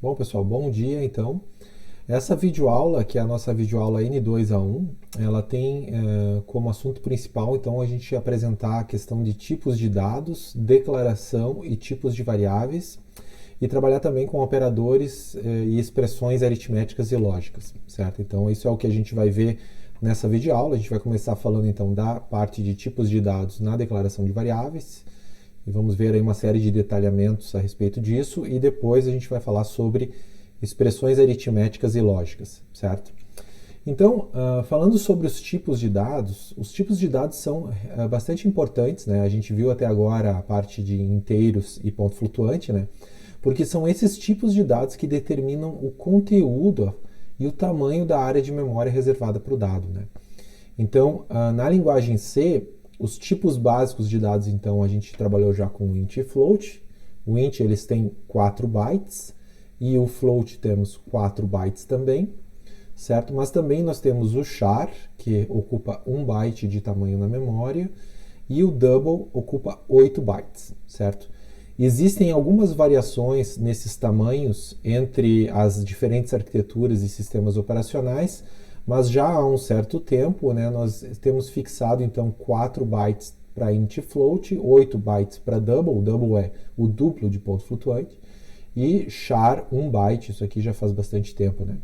Bom, pessoal, bom dia então. Essa videoaula, que é a nossa videoaula N2A1, ela tem como assunto principal, então, a gente apresentar a questão de tipos de dados, declaração e tipos de variáveis, e trabalhar também com operadores e expressões aritméticas e lógicas, certo? Então, isso é o que a gente vai ver nessa videoaula. A gente vai começar falando, então, da parte de tipos de dados na declaração de variáveis, e vamos ver aí uma série de detalhamentos a respeito disso, e depois a gente vai falar sobre expressões aritméticas e lógicas, certo? Então, falando sobre os tipos de dados são bastante importantes, né? A gente viu até agora a parte de inteiros e ponto flutuante, né? Porque são esses tipos de dados que determinam o conteúdo e o tamanho da área de memória reservada para o dado, né? Então, na linguagem C, os tipos básicos de dados, então, a gente trabalhou já com int e float. O int, eles têm 4 bytes, e o float temos 4 bytes também, certo? Mas também nós temos o char, que ocupa 1 byte de tamanho na memória, e o double ocupa 8 bytes, certo? Existem algumas variações nesses tamanhos entre as diferentes arquiteturas e sistemas operacionais, mas já há um certo tempo, né, nós temos fixado então 4 bytes para int float, 8 bytes para double, o double é o duplo de ponto flutuante, e char 1 byte, isso aqui já faz bastante tempo, né?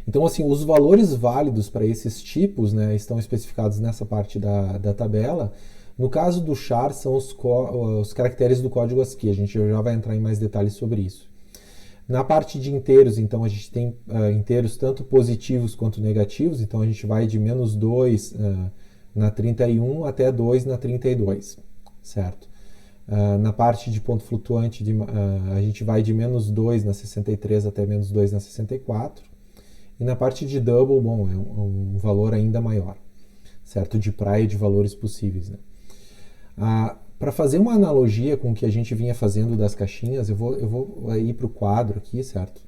Então, assim, os valores válidos para esses tipos, né, estão especificados nessa parte da tabela. No caso do char, são os caracteres do código ASCII, a gente já vai entrar em mais detalhes sobre isso. Na parte de inteiros, então, a gente tem inteiros tanto positivos quanto negativos, então a gente vai de menos 2 na 31 até 2 na 32, certo? Na parte de ponto flutuante, a gente vai de menos 2 na 63 até menos 2 na 64. E na parte de double, bom, é um valor ainda maior, certo? De praia de valores possíveis, né? Para fazer uma analogia com o que a gente vinha fazendo das caixinhas, eu vou ir para o quadro aqui, certo?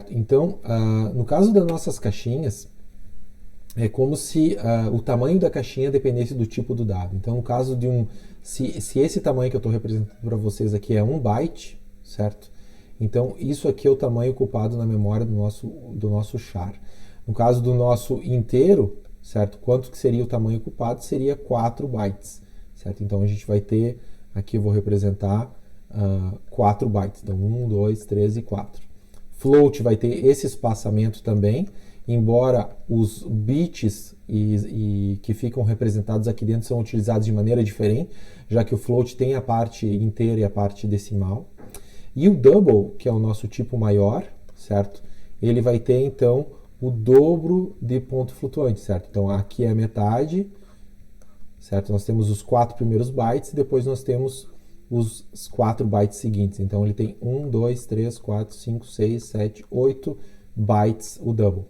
Então, no caso das nossas caixinhas, é como se o tamanho da caixinha dependesse do tipo do dado. Então, no caso de se esse tamanho que eu estou representando para vocês aqui é 1 byte, certo? Então, isso aqui é o tamanho ocupado na memória do nosso char. No caso do nosso inteiro, certo? Quanto que seria o tamanho ocupado? Seria 4 bytes, certo? Então, a gente vai ter, aqui eu vou representar 4 bytes. Então, 1, 2, 3 e 4. Float vai ter esse espaçamento também, embora os bits que ficam representados aqui dentro são utilizados de maneira diferente, já que o float tem a parte inteira e a parte decimal. E o double, que é o nosso tipo maior, certo? Ele vai ter, então, o dobro de ponto flutuante, certo? Então, aqui é a metade, certo? Nós temos os 4 primeiros bytes e depois nós temos os 4 bytes seguintes. Então, ele tem 1, 2, 3, 4, 5, 6, 7, 8 bytes, o double.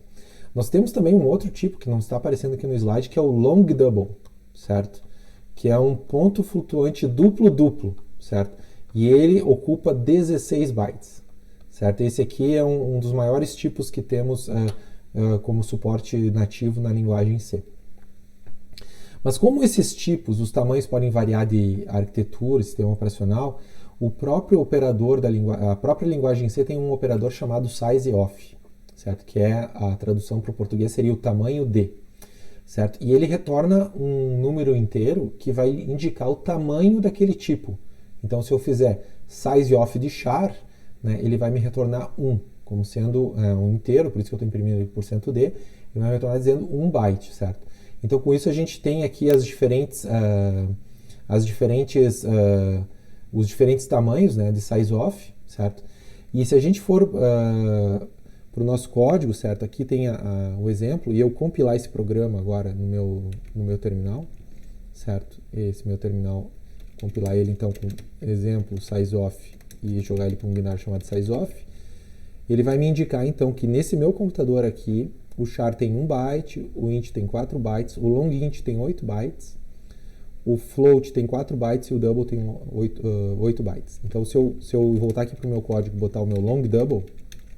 Nós temos também um outro tipo que não está aparecendo aqui no slide, que é o long double, certo? Que é um ponto flutuante duplo-duplo, certo? E ele ocupa 16 bytes, certo? Esse aqui é um dos maiores tipos que temos como suporte nativo na linguagem C. Mas como esses tipos, os tamanhos podem variar de arquitetura, sistema operacional, o próprio operador a própria linguagem C tem um operador chamado sizeOf, certo? Que é a tradução para o português seria o tamanho de, certo? E ele retorna um número inteiro que vai indicar o tamanho daquele tipo. Então, se eu fizer sizeOf de char, né, ele vai me retornar 1, como sendo um inteiro, por isso que eu estou imprimindo %d, ele vai me retornar dizendo 1 byte, certo? Então, com isso a gente tem aqui os diferentes tamanhos, né, de sizeOf, certo? E se a gente for para o nosso código, certo? Aqui tem o exemplo, e eu compilar esse programa agora no meu terminal, certo? Esse meu terminal, compilar ele então com exemplo sizeOf e jogar ele para um binário chamado sizeOf, ele vai me indicar então que nesse meu computador aqui, o char tem 1 byte, o int tem 4 bytes, o long int tem 8 bytes, o float tem 4 bytes e o double tem 8 bytes. Então, se eu voltar aqui para o meu código e botar o meu long double,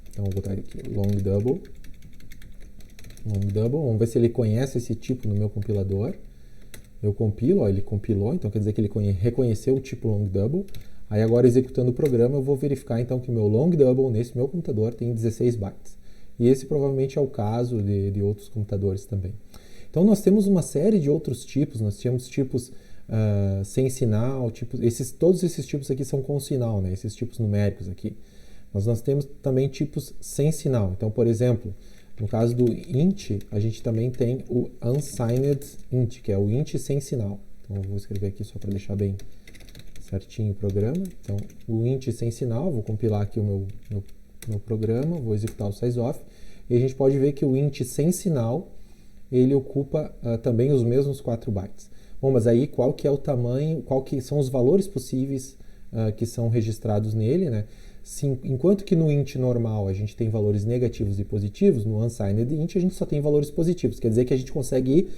então vou botar aqui long double, vamos ver se ele conhece esse tipo no meu compilador. Eu compilo, ele compilou, então quer dizer que ele reconheceu o tipo long double. Aí agora, executando o programa, eu vou verificar então que o meu long double nesse meu computador tem 16 bytes. E esse provavelmente é o caso de outros computadores também. Então nós temos uma série de outros tipos, nós temos tipos sem sinal, todos esses tipos aqui são com sinal, né? Esses tipos numéricos aqui. Mas nós temos também tipos sem sinal. Então, por exemplo, no caso do int, a gente também tem o unsigned int, que é o int sem sinal. Então eu vou escrever aqui só para deixar bem certinho o programa. Então, o int sem sinal, vou compilar aqui o meu programa, vou executar o sizeof, e a gente pode ver que o int sem sinal, ele ocupa também os mesmos 4 bytes. Bom, mas aí qual que é o tamanho, qual que são os valores possíveis que são registrados nele, né? Enquanto que no int normal a gente tem valores negativos e positivos, no unsigned int a gente só tem valores positivos. Quer dizer que a gente consegue ir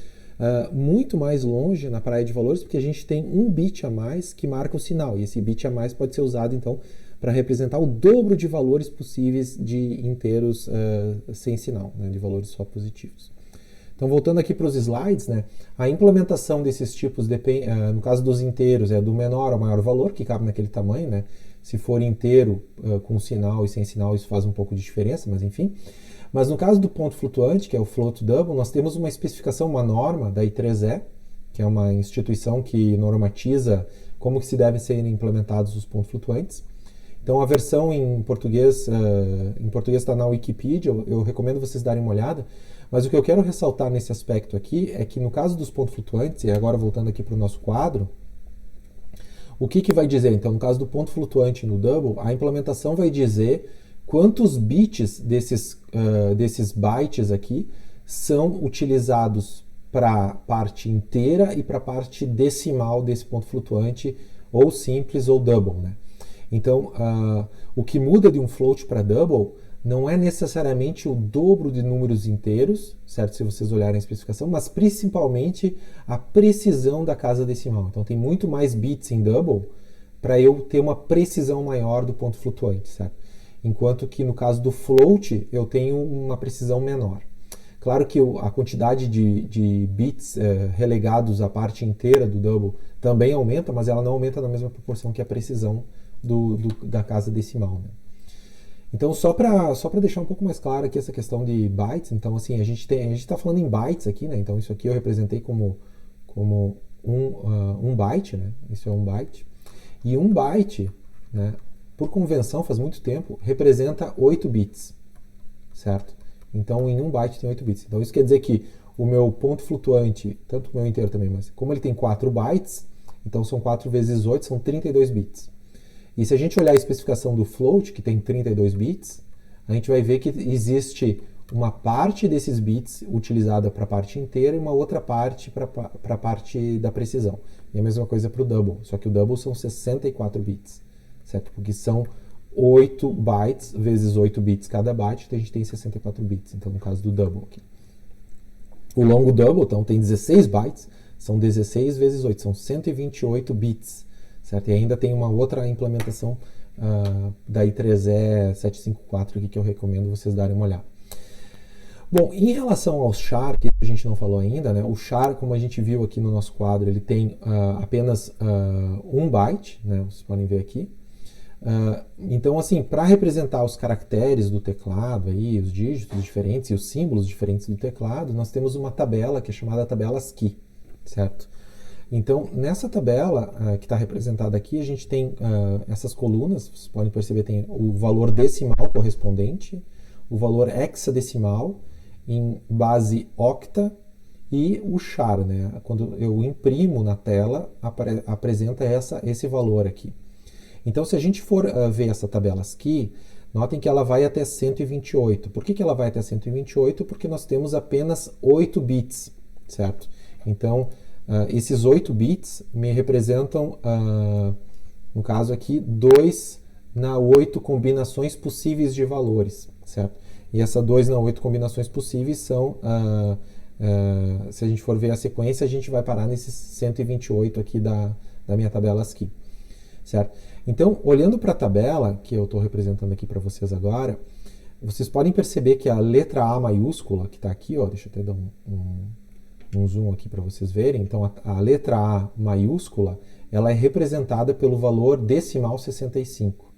muito mais longe na praia de valores, porque a gente tem um bit a mais que marca o sinal, e esse bit a mais pode ser usado então para representar o dobro de valores possíveis de inteiros sem sinal, né, de valores só positivos. Então, voltando aqui para os slides, né, a implementação desses tipos, no caso dos inteiros, é do menor ao maior valor, que cabe naquele tamanho, né? Se for inteiro com sinal e sem sinal, isso faz um pouco de diferença, mas enfim. Mas no caso do ponto flutuante, que é o float double, nós temos uma especificação, uma norma da I3E, que é uma instituição que normatiza como que se devem ser implementados os pontos flutuantes. Então, a versão em português está na Wikipedia, eu recomendo vocês darem uma olhada. Mas o que eu quero ressaltar nesse aspecto aqui é que no caso dos pontos flutuantes, e agora voltando aqui para o nosso quadro, o que vai dizer? Então, no caso do ponto flutuante no double, a implementação vai dizer quantos bits desses bytes aqui são utilizados para a parte inteira e para a parte decimal desse ponto flutuante, ou simples ou double, né? Então, o que muda de um float para double não é necessariamente o dobro de números inteiros, certo? Se vocês olharem a especificação, mas principalmente a precisão da casa decimal. Então tem muito mais bits em double para eu ter uma precisão maior do ponto flutuante, certo? Enquanto que no caso do float eu tenho uma precisão menor. Claro que a quantidade de bits relegados à parte inteira do double também aumenta, mas ela não aumenta na mesma proporção que a precisão da casa decimal, né? Então, só para deixar um pouco mais claro aqui essa questão de bytes, então assim, a gente está falando em bytes aqui, né? Então isso aqui eu representei como um byte, né? Isso é um byte. E um byte, né, por convenção, faz muito tempo, representa 8 bits, certo? Então em um byte tem 8 bits. Então isso quer dizer que o meu ponto flutuante, tanto o meu inteiro também, mas como ele tem 4 bytes, então são 4 vezes 8, são 32 bits. E se a gente olhar a especificação do float, que tem 32 bits, a gente vai ver que existe uma parte desses bits utilizada para a parte inteira e uma outra parte para a parte da precisão. E a mesma coisa para o double, só que o double são 64 bits, certo? Porque são 8 bytes vezes 8 bits cada byte, então a gente tem 64 bits, então no caso do double aqui. O long double, então, tem 16 bytes, são 16 vezes 8, são 128 bits. Certo? E ainda tem uma outra implementação da I3E 754 aqui que eu recomendo vocês darem uma olhada. Bom, em relação ao char, que a gente não falou ainda, né? O char, como a gente viu aqui no nosso quadro, ele tem apenas 1 byte, né? Vocês podem ver aqui. Então, assim, para representar os caracteres do teclado, aí, os dígitos diferentes e os símbolos diferentes do teclado, nós temos uma tabela que é chamada tabela ASCII, certo? Então, nessa tabela que está representada aqui, a gente tem essas colunas, vocês podem perceber, tem o valor decimal correspondente, o valor hexadecimal em base octa e o char, né? Quando eu imprimo na tela, apresenta esse valor aqui. Então, se a gente for ver essa tabela ASCII, notem que ela vai até 128. Por que ela vai até 128? Porque nós temos apenas 8 bits, certo? Então, esses 8 bits me representam, no caso aqui, 2 na 8 combinações possíveis de valores, certo? E essa 2 na 8 combinações possíveis são, se a gente for ver a sequência, a gente vai parar nesses 128 aqui da minha tabela ASCII, certo? Então, olhando para a tabela, que eu estou representando aqui para vocês agora, vocês podem perceber que a letra A maiúscula, que está aqui, ó, deixa eu até dar um zoom aqui para vocês verem. Então, a letra A maiúscula, ela é representada pelo valor decimal 65,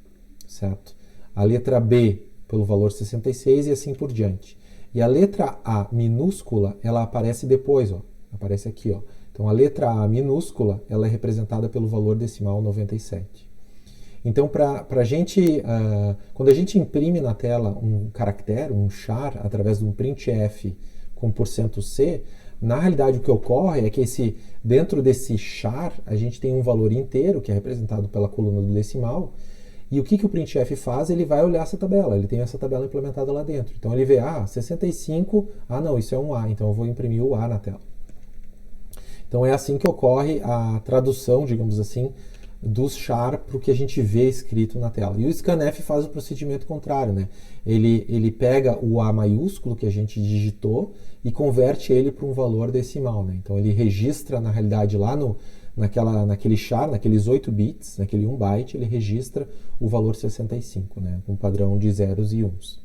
certo? A letra B pelo valor 66 e assim por diante. E a letra A minúscula, ela aparece depois, ó, aparece aqui, ó. Então a letra A minúscula, ela é representada pelo valor decimal 97. Então, para a gente, quando a gente imprime na tela um caractere, um char, através de um printf com %C, na realidade o que ocorre é que dentro desse char a gente tem um valor inteiro, que é representado pela coluna do decimal, e o que o printf faz? Ele vai olhar essa tabela, ele tem essa tabela implementada lá dentro. Então ele vê, 65, não, isso é um A, então eu vou imprimir o A na tela. Então é assim que ocorre a tradução, digamos assim, dos char para o que a gente vê escrito na tela. E o scanf faz o procedimento contrário, né? Ele pega o A maiúsculo que a gente digitou e converte ele para um valor decimal, né? Então ele registra, na realidade, lá naquele char, naqueles 8 bits, naquele 1 byte, ele registra o valor 65, né? Com padrão de zeros e uns.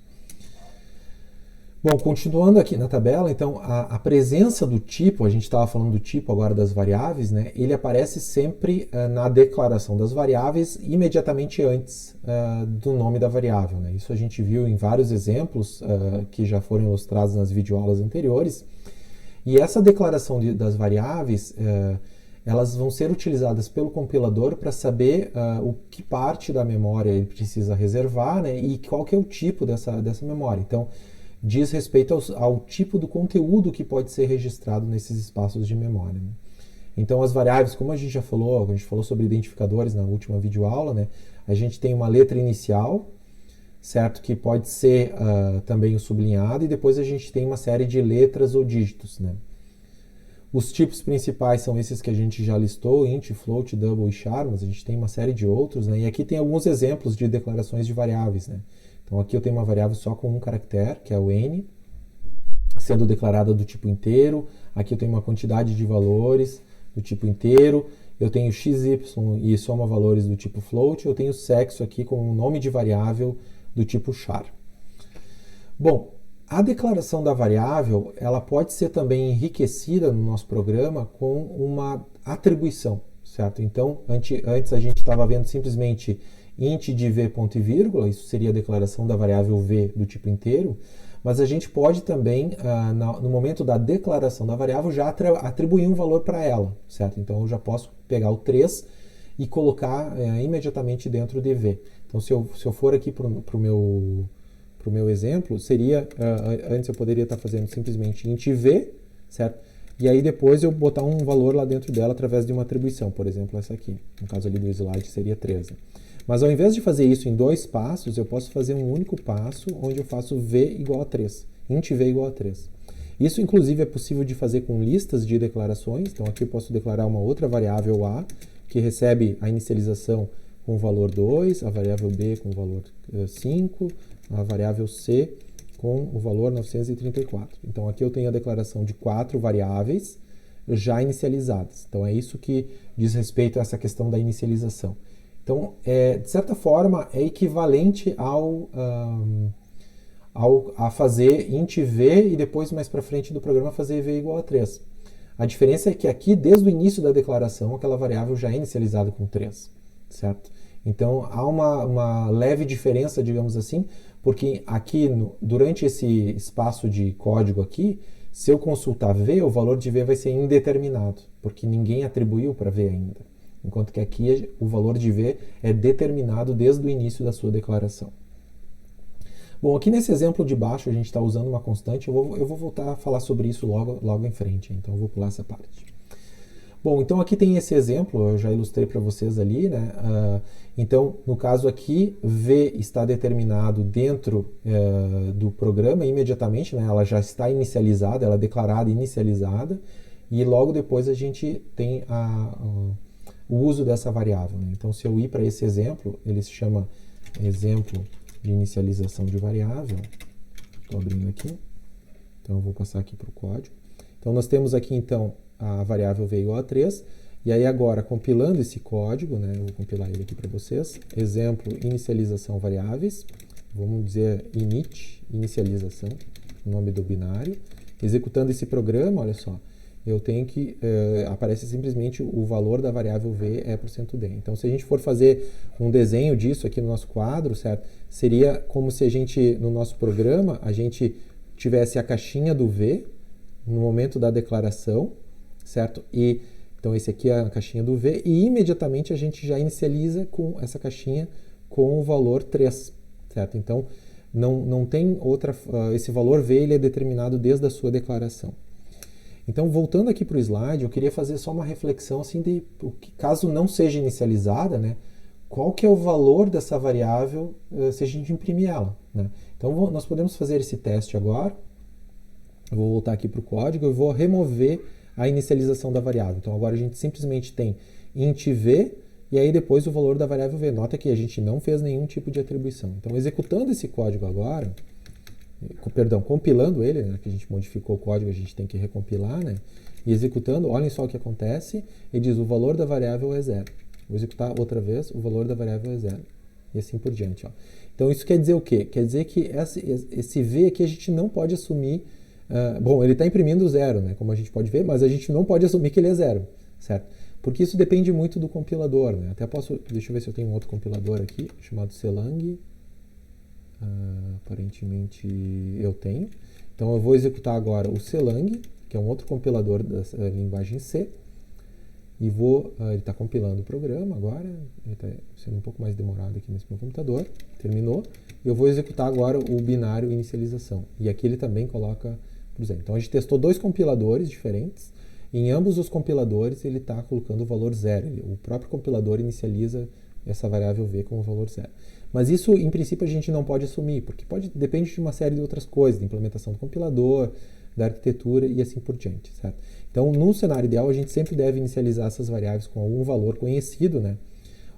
Bom, continuando aqui na tabela, então a presença do tipo, a gente estava falando do tipo agora das variáveis, né? Ele aparece sempre na declaração das variáveis imediatamente antes do nome da variável, né? Isso a gente viu em vários exemplos que já foram ilustrados nas videoaulas anteriores. E essa declaração das variáveis, elas vão ser utilizadas pelo compilador para saber o que parte da memória ele precisa reservar, né? E qual que é o tipo dessa memória. Então, diz respeito ao tipo do conteúdo que pode ser registrado nesses espaços de memória, né? Então as variáveis, como a gente já falou, a gente falou sobre identificadores na última videoaula, né? A gente tem uma letra inicial, certo? Que pode ser também o sublinhado, e depois a gente tem uma série de letras ou dígitos, né? Os tipos principais são esses que a gente já listou, int, float, double e char, mas a gente tem uma série de outros, né? E aqui tem alguns exemplos de declarações de variáveis, né? Então aqui eu tenho uma variável só com um caractere, que é o n, sendo declarada do tipo inteiro. Aqui eu tenho uma quantidade de valores do tipo inteiro. Eu tenho x, y e soma valores do tipo float. Eu tenho sexo aqui com um nome de variável do tipo char. Bom, a declaração da variável, ela pode ser também enriquecida no nosso programa com uma atribuição, certo? Então, antes a gente estava vendo simplesmente int de v ponto e vírgula, isso seria a declaração da variável v do tipo inteiro, mas a gente pode também, no momento da declaração da variável, já atribuir um valor para ela, certo? Então eu já posso pegar o 3 e colocar imediatamente dentro de v. Então se eu for aqui para o meu exemplo, seria, antes eu poderia estar fazendo simplesmente int v, certo? E aí depois eu botar um valor lá dentro dela através de uma atribuição, por exemplo essa aqui, no caso ali do slide seria 13. Mas ao invés de fazer isso em 2 passos, eu posso fazer um único passo onde eu faço v igual a 3, int v igual a 3. Isso inclusive é possível de fazer com listas de declarações, então aqui eu posso declarar uma outra variável a, que recebe a inicialização com o valor 2, a variável b com o valor 5, a variável c com o valor 934. Então aqui eu tenho a declaração de 4 variáveis já inicializadas. Então é isso que diz respeito a essa questão da inicialização. Então, de certa forma, é equivalente a fazer int v e depois, mais para frente do programa, fazer v igual a 3. A diferença é que aqui, desde o início da declaração, aquela variável já é inicializada com 3, certo? Então, há uma leve diferença, digamos assim, porque aqui, durante esse espaço de código aqui, se eu consultar v, o valor de v vai ser indeterminado, porque ninguém atribuiu para v ainda. Enquanto que aqui o valor de v é determinado desde o início da sua declaração. Bom, aqui nesse exemplo de baixo a gente está usando uma constante, eu vou voltar a falar sobre isso logo em frente, então eu vou pular essa parte. Bom, então aqui tem esse exemplo, eu já ilustrei para vocês ali, né? Então, no caso aqui, v está determinado dentro do programa imediatamente, né? Ela já está inicializada, ela é declarada inicializada, e logo depois a gente tem o uso dessa variável, né? Então, se eu ir para esse exemplo, ele se chama exemplo de inicialização de variável. Estou abrindo aqui. Então, eu vou passar aqui para o código. Então, nós temos aqui, então, a variável v igual a 3. E aí, agora, compilando esse código, né, eu vou compilar ele aqui para vocês. Exemplo, inicialização variáveis. Vamos dizer init, inicialização, o nome do binário. Executando esse programa, olha só. eu tenho que, aparece simplesmente o valor da variável v é %d. Então, se a gente for fazer um desenho disso aqui no nosso quadro, certo? Seria como se a gente, no nosso programa, a gente tivesse a caixinha do v no momento da declaração, certo? E, então, esse aqui é a caixinha do v, e imediatamente a gente já inicializa com essa caixinha com o valor 3, certo? Então, não tem outra, esse valor v ele é determinado desde a sua declaração. Então, voltando aqui para o slide, eu queria fazer só uma reflexão assim de caso não seja inicializada, né, qual que é o valor dessa variável se a gente imprimir ela, né? Então, nós podemos fazer esse teste agora. Eu vou voltar aqui para o código e vou remover a inicialização da variável. Então, agora a gente simplesmente tem int v e aí depois o valor da variável v. Nota que a gente não fez nenhum tipo de atribuição. Então, executando esse código agora, perdão, compilando ele, né, que a gente modificou o código, a gente tem que recompilar, né, e executando, olhem só o que acontece, ele diz o valor da variável é 0. Vou executar outra vez, o valor da variável é 0. E assim por diante. Ó. Então isso quer dizer o quê? Quer dizer que esse v aqui a gente não pode assumir, bom, ele está imprimindo 0, né, como a gente pode ver, mas a gente não pode assumir que ele é 0, certo? Porque isso depende muito do compilador, né? Até posso, deixa eu ver se eu tenho um outro compilador aqui, chamado Celang. Aparentemente eu tenho. Então eu vou executar agora o Celang, que é um outro compilador da linguagem C, e ele está compilando o programa agora, ele está sendo um pouco mais demorado aqui nesse meu computador, terminou, eu vou executar agora o binário inicialização, e aqui ele também coloca, por exemplo, então a gente testou 2 compiladores diferentes, e em ambos os compiladores ele está colocando o valor 0, o próprio compilador inicializa essa variável v com o valor 0. Mas isso, em princípio, a gente não pode assumir, porque depende de uma série de outras coisas, da implementação do compilador, da arquitetura e assim por diante, certo? Então, no cenário ideal, a gente sempre deve inicializar essas variáveis com algum valor conhecido, né?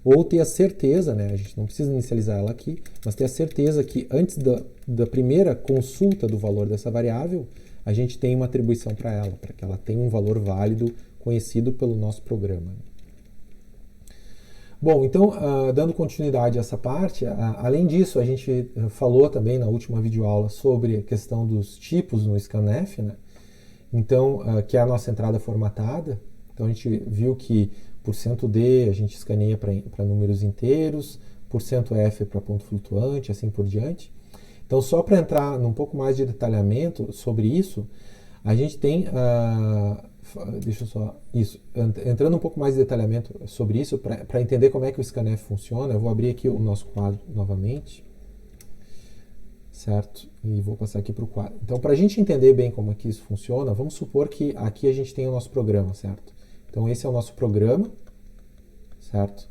Ou ter a certeza, né? A gente não precisa inicializar ela aqui, mas ter a certeza que antes da primeira consulta do valor dessa variável, a gente tem uma atribuição para ela, para que ela tenha um valor válido conhecido pelo nosso programa. Bom, então, dando continuidade a essa parte, além disso, a gente falou também na última videoaula sobre a questão dos tipos no scanf, né? Então, que é a nossa entrada formatada. Então, a gente viu que %d a gente escaneia para números inteiros, %f para ponto flutuante, assim por diante. Então, só para entrar num pouco mais de detalhamento sobre isso, a gente tem... deixa eu só... Isso. Entrando um pouco mais de detalhamento sobre isso, para entender como é que o scanf funciona, eu vou abrir aqui o nosso quadro novamente. Certo? E vou passar aqui para o quadro. Então, para a gente entender bem como é que isso funciona, vamos supor que aqui a gente tem o nosso programa, certo? Então, esse é o nosso programa, certo?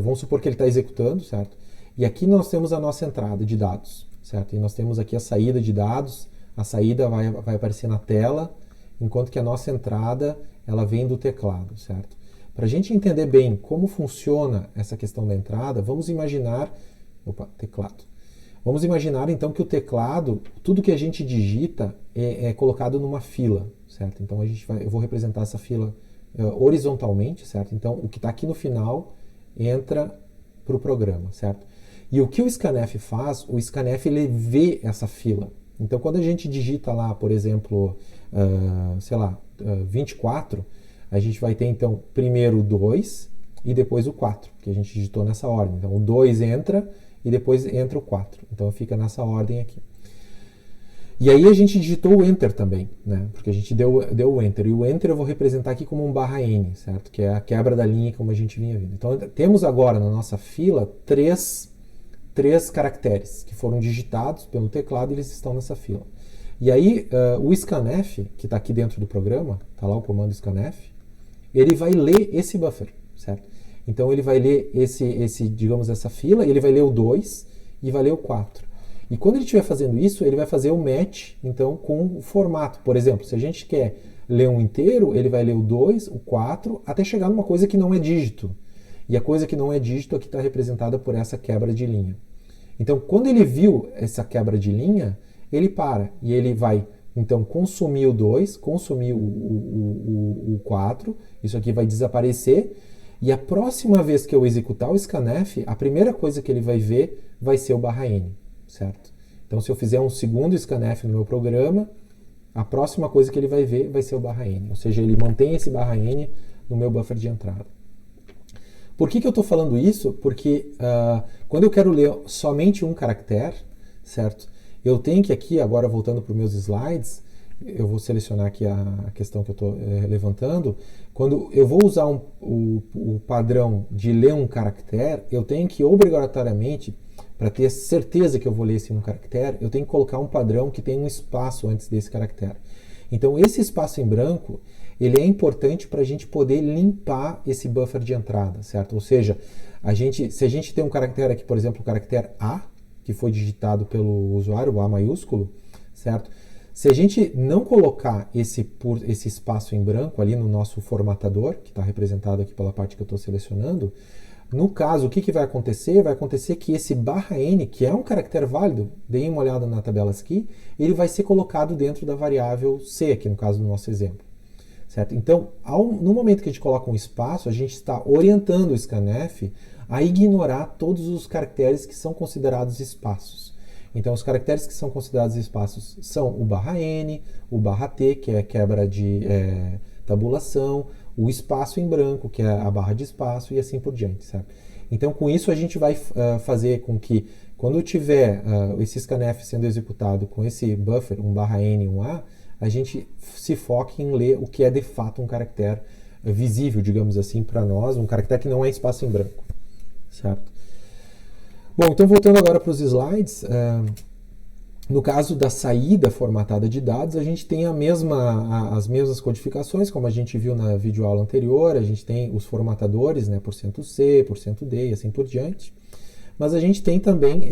Vamos supor que ele está executando, certo? E aqui nós temos a nossa entrada de dados, certo? E nós temos aqui a saída de dados, a saída vai aparecer na tela, enquanto que a nossa entrada, ela vem do teclado, certo? Para a gente entender bem como funciona essa questão da entrada, vamos imaginar... Opa, teclado. Vamos imaginar, então, que o teclado, tudo que a gente digita é colocado numa fila, certo? Então, eu vou representar essa fila horizontalmente, certo? Então, o que está aqui no final entra para o programa, certo? E o que o scanf faz? O scanf, ele vê essa fila. Então, quando a gente digita lá, por exemplo, 24, a gente vai ter, então, primeiro o 2 e depois o 4, que a gente digitou nessa ordem. Então, o 2 entra e depois entra o 4. Então, fica nessa ordem aqui. E aí a gente digitou o Enter também, né? Porque a gente deu o Enter. E o Enter eu vou representar aqui como um /n, certo? Que é a quebra da linha como a gente vinha vendo. Então, temos agora na nossa fila três caracteres que foram digitados pelo teclado e eles estão nessa fila. E aí, o scanf, que está aqui dentro do programa, está lá o comando scanf, ele vai ler esse buffer, certo? Então, ele vai ler digamos, essa fila, ele vai ler o 2 e vai ler o 4. E quando ele estiver fazendo isso, ele vai fazer o match, então, com o formato. Por exemplo, se a gente quer ler um inteiro, ele vai ler o 2, o 4, até chegar numa coisa que não é dígito. E a coisa que não é dígito aqui está representada por essa quebra de linha. Então, quando ele viu essa quebra de linha, ele para e ele vai, então, consumir o 2, consumir o 4, isso aqui vai desaparecer, e a próxima vez que eu executar o scanf, a primeira coisa que ele vai ver vai ser o /n, certo? Então, se eu fizer um segundo scanf no meu programa, a próxima coisa que ele vai ver vai ser o barra N, ou seja, ele mantém esse barra N no meu buffer de entrada. Por que eu estou falando isso? Porque quando eu quero ler somente um caractere, certo? Eu tenho que aqui, agora voltando para os meus slides, eu vou selecionar aqui a questão que eu estou levantando. Quando eu vou usar o padrão de ler um caractere, eu tenho que obrigatoriamente, para ter certeza que eu vou ler esse um caractere, eu tenho que colocar um padrão que tem um espaço antes desse caractere. Então esse espaço em branco, ele é importante para a gente poder limpar esse buffer de entrada, certo? Ou seja, se a gente tem um caractere aqui, por exemplo, o caractere A, que foi digitado pelo usuário, o A maiúsculo, certo? Se a gente não colocar esse espaço em branco ali no nosso formatador, que está representado aqui pela parte que eu estou selecionando, no caso, o que vai acontecer? Vai acontecer que esse barra N, que é um caractere válido, deem uma olhada na tabela aqui, ele vai ser colocado dentro da variável C, aqui no caso do nosso exemplo. Certo? Então, no momento que a gente coloca um espaço, a gente está orientando o scanf a ignorar todos os caracteres que são considerados espaços. Então, os caracteres que são considerados espaços são o barra N, o barra T, que é quebra de tabulação, o espaço em branco, que é a barra de espaço, e assim por diante. Certo? Então, com isso, a gente vai fazer com que, quando tiver esse scanf sendo executado com esse buffer, um barra N e um A, a gente se foque em ler o que é de fato um caractere visível, digamos assim, para nós, um caractere que não é espaço em branco. Certo? Bom, então voltando agora para os slides, no caso da saída formatada de dados, a gente tem as mesmas codificações, como a gente viu na videoaula anterior, a gente tem os formatadores, né, %C, %D e assim por diante, mas a gente tem também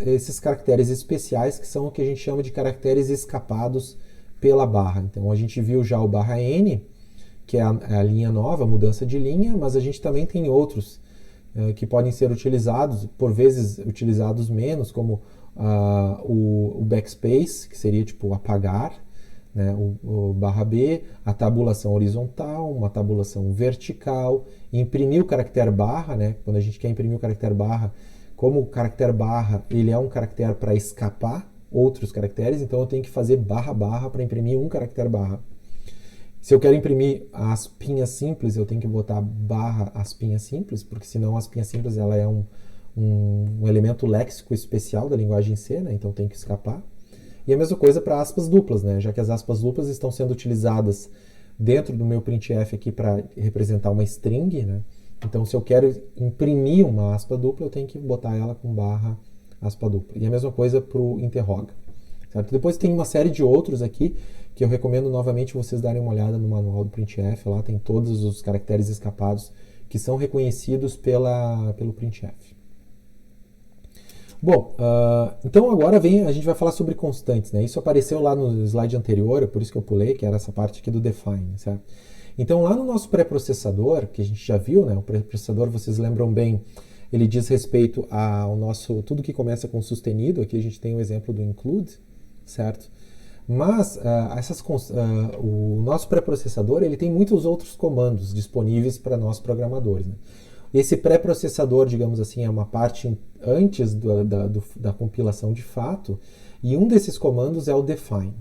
esses caracteres especiais, que são o que a gente chama de caracteres escapados pela barra. Então a gente viu já o barra N, que é a linha nova, a mudança de linha, mas a gente também tem outros que podem ser utilizados, por vezes utilizados menos, como o backspace, que seria tipo apagar, né, o barra B, a tabulação horizontal, uma tabulação vertical, imprimir o caractere barra, né, quando a gente quer imprimir o caractere barra, como o caractere barra ele é um caractere para escapar outros caracteres, então eu tenho que fazer barra barra para imprimir um caractere barra. Se eu quero imprimir a aspinha simples, eu tenho que botar barra aspinha simples, porque senão a aspinha simples ela é um elemento léxico especial da linguagem C, né? Então tem que escapar. E a mesma coisa para aspas duplas, né? Já que as aspas duplas estão sendo utilizadas dentro do meu printf aqui para representar uma string, né? Então se eu quero imprimir uma aspa dupla, eu tenho que botar ela com barra aspa dupla. E a mesma coisa para o interroga. Certo? Depois tem uma série de outros aqui que eu recomendo novamente vocês darem uma olhada no manual do printf. Lá tem todos os caracteres escapados que são reconhecidos pelo printf. Bom, então agora a gente vai falar sobre constantes, né? Isso apareceu lá no slide anterior, por isso que eu pulei, que era essa parte aqui do define, certo? Então lá no nosso pré-processador, que a gente já viu, né? O pré-processador, vocês lembram bem, ele diz respeito ao nosso, tudo que começa com sustenido. Aqui a gente tem o exemplo do include, certo? Mas o nosso pré-processador ele tem muitos outros comandos disponíveis para nós programadores, né? Esse pré-processador, digamos assim, é uma parte antes da compilação de fato, e um desses comandos é o define,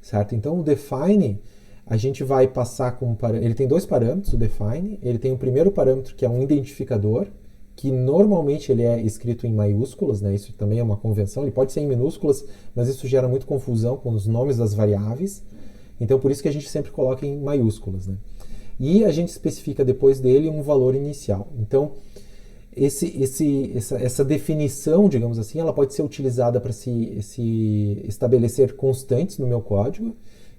certo? Então o define a gente vai passar como ele tem dois parâmetros, o define, ele tem o primeiro parâmetro que é um identificador, que normalmente ele é escrito em maiúsculas, né? Isso também é uma convenção, ele pode ser em minúsculas, mas isso gera muita confusão com os nomes das variáveis, então por isso que a gente sempre coloca em maiúsculas, né? E a gente especifica depois dele um valor inicial. Então, essa definição, digamos assim, ela pode ser utilizada para se estabelecer constantes no meu código,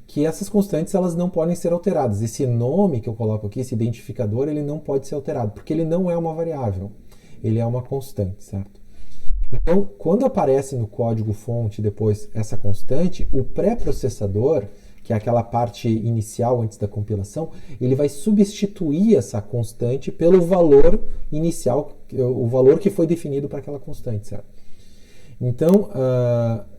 que essas constantes elas não podem ser alteradas. Esse nome que eu coloco aqui, esse identificador, ele não pode ser alterado, porque ele não é uma variável, ele é uma constante, certo? Então, quando aparece no código fonte depois essa constante, o pré-processador, que é aquela parte inicial antes da compilação, ele vai substituir essa constante pelo valor inicial, o valor que foi definido para aquela constante, certo? Então,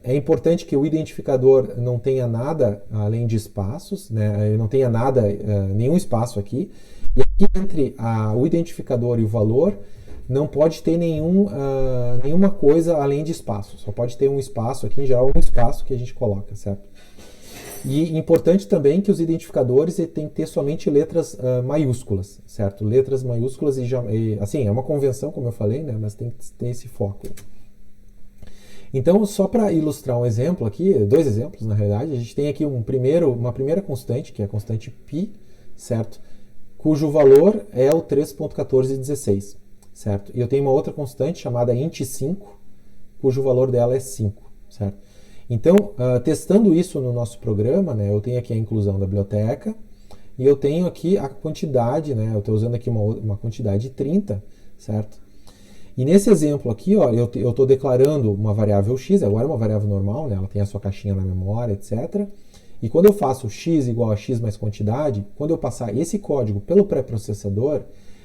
é importante que o identificador não tenha nada além de espaços, né? Ele não tenha nada, nenhum espaço aqui, e aqui entre o identificador e o valor não pode ter nenhuma coisa além de espaço, só pode ter um espaço aqui, em geral um espaço que a gente coloca, certo? E importante também que os identificadores têm que ter somente letras maiúsculas, certo? Letras maiúsculas assim, é uma convenção, como eu falei, né? Mas tem que ter esse foco. Então, só para ilustrar um exemplo aqui, dois exemplos na realidade, a gente tem aqui uma primeira constante, que é a constante π, certo? Cujo valor é o 3.1416, certo? E eu tenho uma outra constante chamada int5, cujo valor dela é 5, certo? Então, testando isso no nosso programa, né, eu tenho aqui a inclusão da biblioteca e eu tenho aqui a quantidade, né, eu estou usando aqui uma quantidade de 30, certo? E nesse exemplo aqui, ó, eu estou declarando uma variável x, agora é uma variável normal, né, ela tem a sua caixinha na memória, etc. E quando eu faço x igual a x mais quantidade, quando eu passar esse código pelo pré-processador,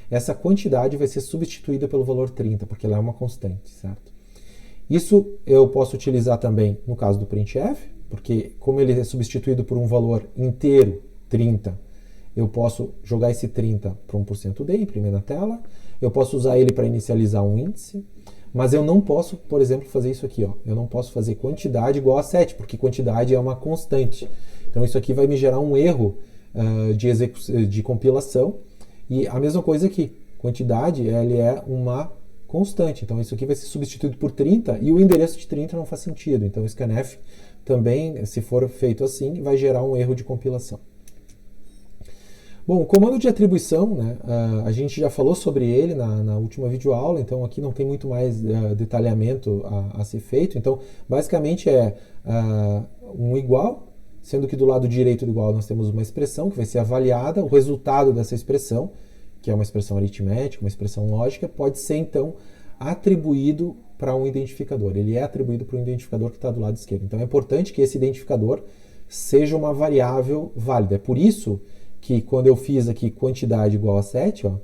essa quantidade vai ser substituída pelo valor 30, porque ela é uma constante, certo? Isso eu posso utilizar também no caso do printf, porque como ele é substituído por um valor inteiro, 30, eu posso jogar esse 30 para um %d, imprimir na tela. Eu posso usar ele para inicializar um índice, mas eu não posso, por exemplo, fazer isso aqui. Ó. Eu não posso fazer quantidade igual a 7, porque quantidade é uma constante. Então isso aqui vai me gerar um erro de compilação. E a mesma coisa aqui, quantidade ele é uma constante. Então isso aqui vai ser substituído por 30 e o endereço de 30 não faz sentido. Então o scanf também, se for feito assim, vai gerar um erro de compilação. Bom, o comando de atribuição, né, a gente já falou sobre ele na última videoaula, então aqui não tem muito mais detalhamento a ser feito. Então, basicamente é um igual, sendo que do lado direito do igual nós temos uma expressão que vai ser avaliada, o resultado dessa expressão, que é uma expressão aritmética, uma expressão lógica, pode ser então atribuído para um identificador. Ele é atribuído para um identificador que está do lado esquerdo. Então é importante que esse identificador seja uma variável válida. É por isso que quando eu fiz aqui quantidade igual a 7, ó,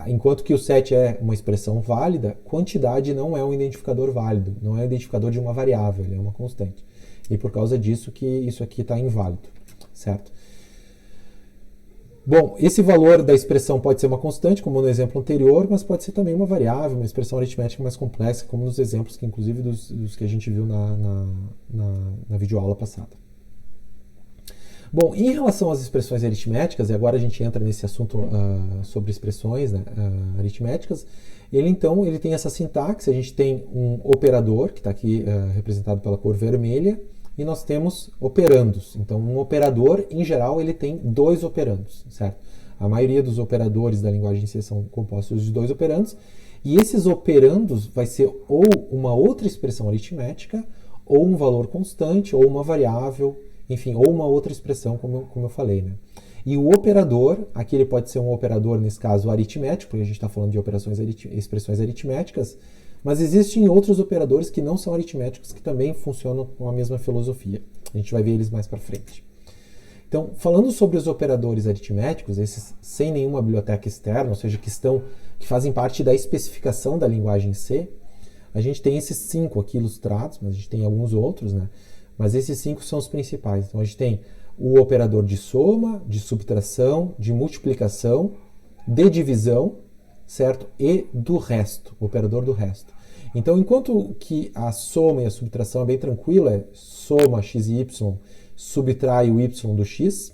enquanto que o 7 é uma expressão válida, quantidade não é um identificador válido, não é um identificador de uma variável, ele é uma constante. E por causa disso que isso aqui está inválido, certo? Bom, esse valor da expressão pode ser uma constante, como no exemplo anterior, mas pode ser também uma variável, uma expressão aritmética mais complexa, como nos exemplos que inclusive dos que a gente viu na videoaula passada. Bom, em relação às expressões aritméticas, e agora a gente entra nesse assunto sobre expressões, né, aritméticas, ele tem essa sintaxe, a gente tem um operador, que está aqui representado pela cor vermelha, e nós temos operandos. Então, um operador, em geral, ele tem dois operandos, certo? A maioria dos operadores da linguagem C são compostos de dois operandos, e esses operandos vai ser ou uma outra expressão aritmética, ou um valor constante, ou uma variável, enfim, ou uma outra expressão, como eu falei, né? E o operador, aqui ele pode ser um operador, nesse caso, aritmético, porque a gente está falando de expressões aritméticas, mas existem outros operadores que não são aritméticos, que também funcionam com a mesma filosofia. A gente vai ver eles mais para frente. Então, falando sobre os operadores aritméticos, esses sem nenhuma biblioteca externa, ou seja, que fazem parte da especificação da linguagem C, a gente tem esses 5 aqui ilustrados, mas a gente tem alguns outros, né? Mas esses 5 são os principais. Então a gente tem o operador de soma, de subtração, de multiplicação, de divisão, certo? E do resto, o operador do resto. Então, enquanto que a soma e a subtração é bem tranquila, é soma x e y, subtrai o y do x.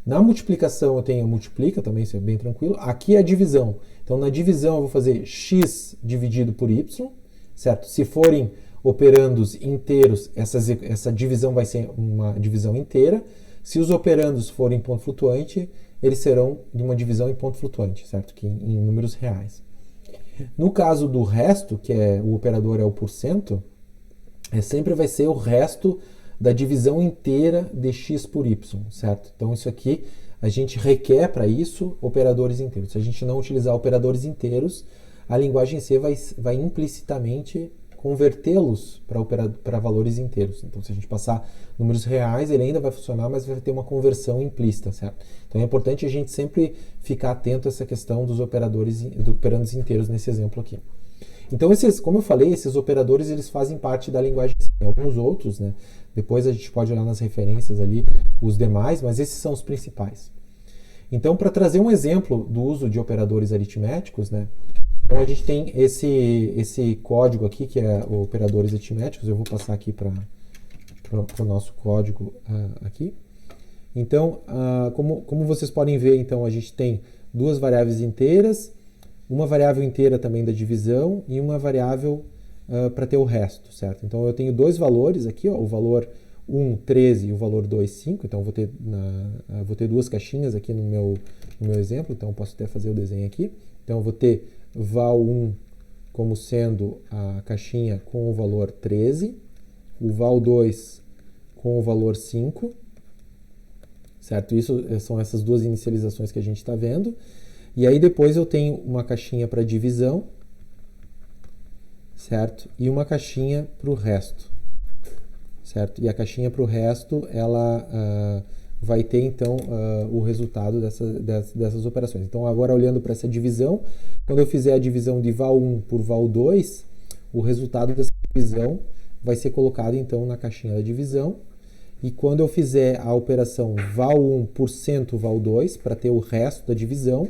Na multiplicação eu tenho multiplica, também isso é bem tranquilo. Aqui é a divisão. Então, na divisão eu vou fazer x dividido por y, certo? Se forem operandos inteiros, essa divisão vai ser uma divisão inteira. Se os operandos forem ponto flutuante, eles serão de uma divisão em ponto flutuante, certo? Que em números reais. No caso do resto, que é o operador é o %, sempre vai ser o resto da divisão inteira de x por y, certo? Então isso aqui a gente requer para isso operadores inteiros. Se a gente não utilizar operadores inteiros, a linguagem C vai implicitamente convertê-los para valores inteiros. Então, se a gente passar números reais, ele ainda vai funcionar, mas vai ter uma conversão implícita, certo? Então, é importante a gente sempre ficar atento a essa questão dos operandos inteiros nesse exemplo aqui. Então, como eu falei, esses operadores eles fazem parte da linguagem C. Alguns outros, né? Depois a gente pode olhar nas referências ali os demais, mas esses são os principais. Então, para trazer um exemplo do uso de operadores aritméticos, né? Então a gente tem esse código aqui, que é operadores aritméticos, eu vou passar aqui para para o nosso código aqui. Então, como vocês podem ver, então, a gente tem duas variáveis inteiras, uma variável inteira também da divisão e uma variável para ter o resto, certo? Então, eu tenho dois valores aqui, ó, o valor 1, 13 e o valor 2, 5. Então, vou ter duas caixinhas aqui no meu exemplo, então eu posso até fazer o desenho aqui. Então, eu vou ter val1 como sendo a caixinha com o valor 13, o val2 com o valor 5, certo? Isso são essas duas inicializações que a gente está vendo. E aí depois eu tenho uma caixinha para divisão, certo? E uma caixinha para o resto, certo? E a caixinha para o resto, ela vai ter então o resultado dessas operações. Então agora olhando para essa divisão, quando eu fizer a divisão de val1 por val2, o resultado dessa divisão vai ser colocado então na caixinha da divisão. E quando eu fizer a operação val1 por cento val2, para ter o resto da divisão,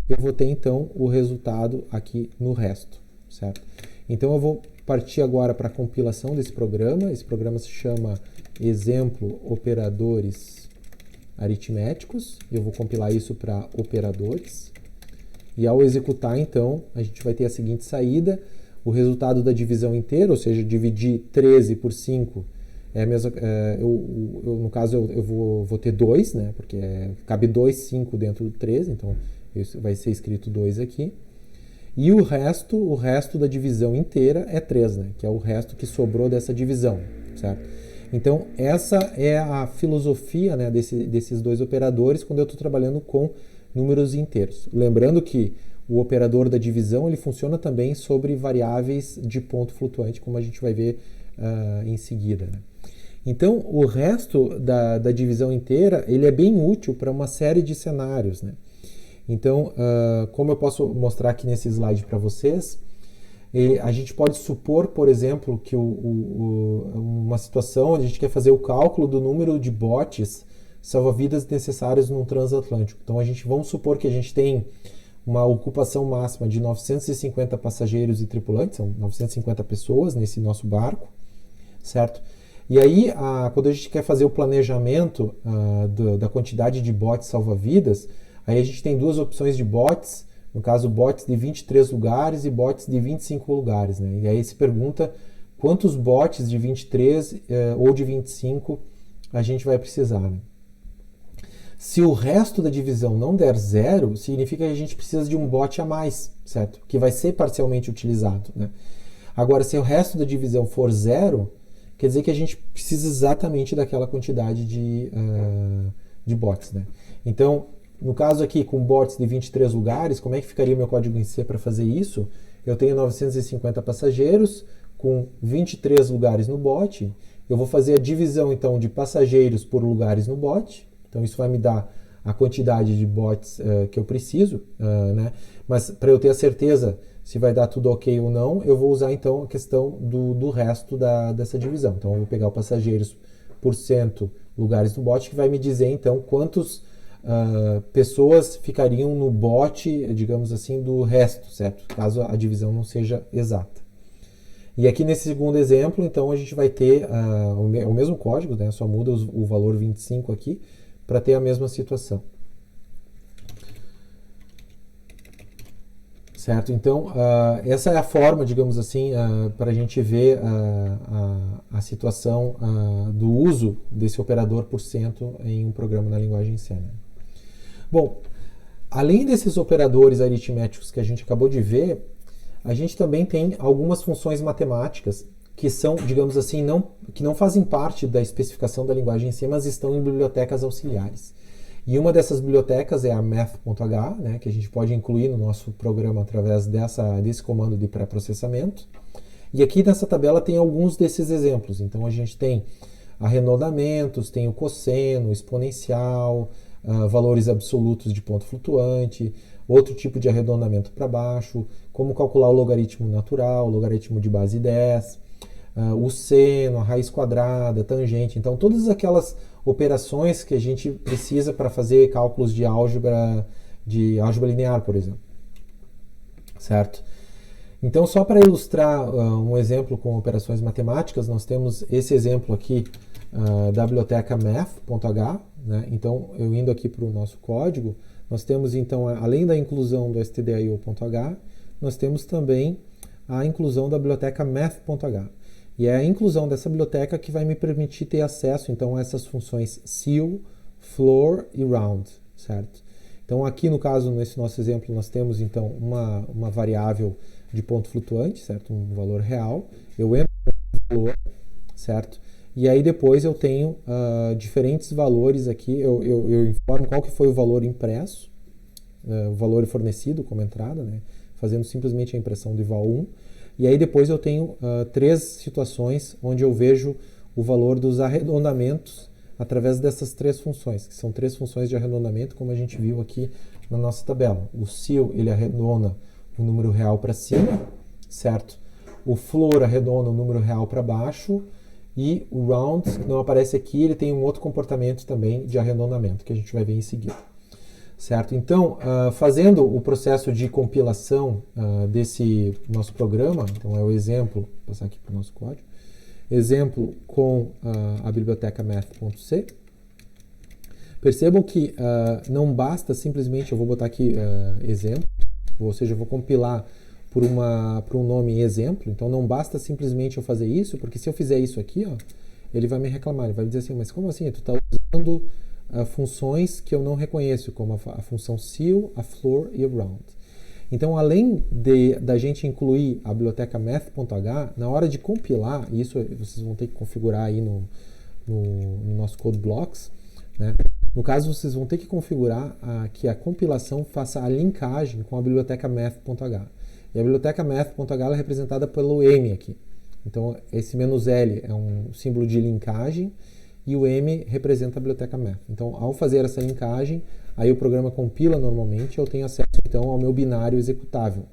eu vou ter então o resultado aqui no resto, certo? Então eu vou partir agora para a compilação desse programa. Esse programa se chama Exemplo Operadores Aritméticos. Eu vou compilar isso para operadores. E ao executar, então, a gente vai ter a seguinte saída. O resultado da divisão inteira, ou seja, dividir 13 por 5, no caso eu vou ter 2, né? Porque cabe 2, 5 dentro do 13, então isso vai ser escrito 2 aqui. E o resto da divisão inteira é 3, né? Que é o resto que sobrou dessa divisão, certo? Então, essa é a filosofia, né, desses dois operadores quando eu estou trabalhando com números inteiros. Lembrando que o operador da divisão ele funciona também sobre variáveis de ponto flutuante, como a gente vai ver em seguida, né? Então, o resto da divisão inteira ele é bem útil para uma série de cenários, né? Então, como eu posso mostrar aqui nesse slide para vocês, a gente pode supor, por exemplo, que uma situação onde a gente quer fazer o cálculo do número de botes salva-vidas necessários num transatlântico. Então, vamos supor que a gente tem uma ocupação máxima de 950 passageiros e tripulantes, são 950 pessoas nesse nosso barco, certo? E aí, quando a gente quer fazer o planejamento da quantidade de botes salva-vidas, aí a gente tem duas opções de botes, no caso botes de 23 lugares e botes de 25 lugares, né? E aí se pergunta quantos botes de 23 ou de 25 a gente vai precisar, né? Se o resto da divisão não der 0, significa que a gente precisa de um bote a mais, certo? Que vai ser parcialmente utilizado, né? Agora, se o resto da divisão for 0, quer dizer que a gente precisa exatamente daquela quantidade de botes, né? Então, no caso aqui, com botes de 23 lugares, como é que ficaria o meu código em C para fazer isso? Eu tenho 950 passageiros com 23 lugares no bote. Eu vou fazer a divisão, então, de passageiros por lugares no bote. Então, isso vai me dar a quantidade de botes que eu preciso, né? Mas, para eu ter a certeza se vai dar tudo ok ou não, eu vou usar, então, a questão do resto dessa divisão. Então, eu vou pegar o passageiros por cento lugares no bote, que vai me dizer, então, quantos pessoas ficariam no bote, digamos assim, do resto, certo? Caso a divisão não seja exata. E aqui nesse segundo exemplo, então, a gente vai ter o mesmo código, né? Só muda o valor 25 aqui, para ter a mesma situação. Certo? Então, essa é a forma, digamos assim, para a gente ver a situação do uso desse operador por cento em um programa na linguagem C, né? Bom, além desses operadores aritméticos que a gente acabou de ver, a gente também tem algumas funções matemáticas que são, digamos assim, que não fazem parte da especificação da linguagem C, mas estão em bibliotecas auxiliares. E uma dessas bibliotecas é a math.h, né, que a gente pode incluir no nosso programa através desse comando de pré-processamento. E aqui nessa tabela tem alguns desses exemplos. Então a gente tem arredondamentos, tem o cosseno, exponencial, valores absolutos de ponto flutuante, outro tipo de arredondamento para baixo, como calcular o logaritmo natural, o logaritmo de base 10, o seno, a raiz quadrada, tangente. Então, todas aquelas operações que a gente precisa para fazer cálculos de álgebra linear, por exemplo. Certo? Então, só para ilustrar um exemplo com operações matemáticas, nós temos esse exemplo aqui da biblioteca math.h, né? Então, eu indo aqui para o nosso código, nós temos então, além da inclusão do stdio.h, nós temos também a inclusão da biblioteca math.h. E é a inclusão dessa biblioteca que vai me permitir ter acesso então a essas funções ceil, floor e round, certo? Então aqui no caso, nesse nosso exemplo, nós temos então uma variável de ponto flutuante, certo? Um valor real. Eu entro no valor, certo? E aí depois eu tenho diferentes valores aqui, eu informo qual que foi o valor impresso, o valor fornecido como entrada, né? Fazendo simplesmente a impressão do val 1. E aí depois eu tenho três situações onde eu vejo o valor dos arredondamentos através dessas três funções, que são três funções de arredondamento, como a gente viu aqui na nossa tabela. O ceil, ele arredonda o número real para cima, certo? O floor arredonda o número real para baixo, e o round, que não aparece aqui, ele tem um outro comportamento também de arredondamento, que a gente vai ver em seguida. Certo? Então, fazendo o processo de compilação desse nosso programa, então é o exemplo, vou passar aqui para o nosso código, exemplo com a biblioteca math.c. Percebam que não basta simplesmente, eu vou botar aqui exemplo, ou seja, eu vou compilar por um nome exemplo, então não basta simplesmente eu fazer isso, porque se eu fizer isso aqui, ó, ele vai me reclamar, ele vai dizer assim, mas como assim? Tu está usando funções que eu não reconheço, como a função ceil, a floor e o round. Então, além da gente incluir a biblioteca math.h, na hora de compilar, isso vocês vão ter que configurar aí no nosso code blocks, né? No caso, vocês vão ter que configurar que a compilação faça a linkagem com a biblioteca math.h. E a biblioteca math.h é representada pelo M aqui. Então, esse "-l" é um símbolo de linkagem, e o M representa a biblioteca math. Então, ao fazer essa linkagem, aí o programa compila normalmente, eu tenho acesso então ao meu binário executável,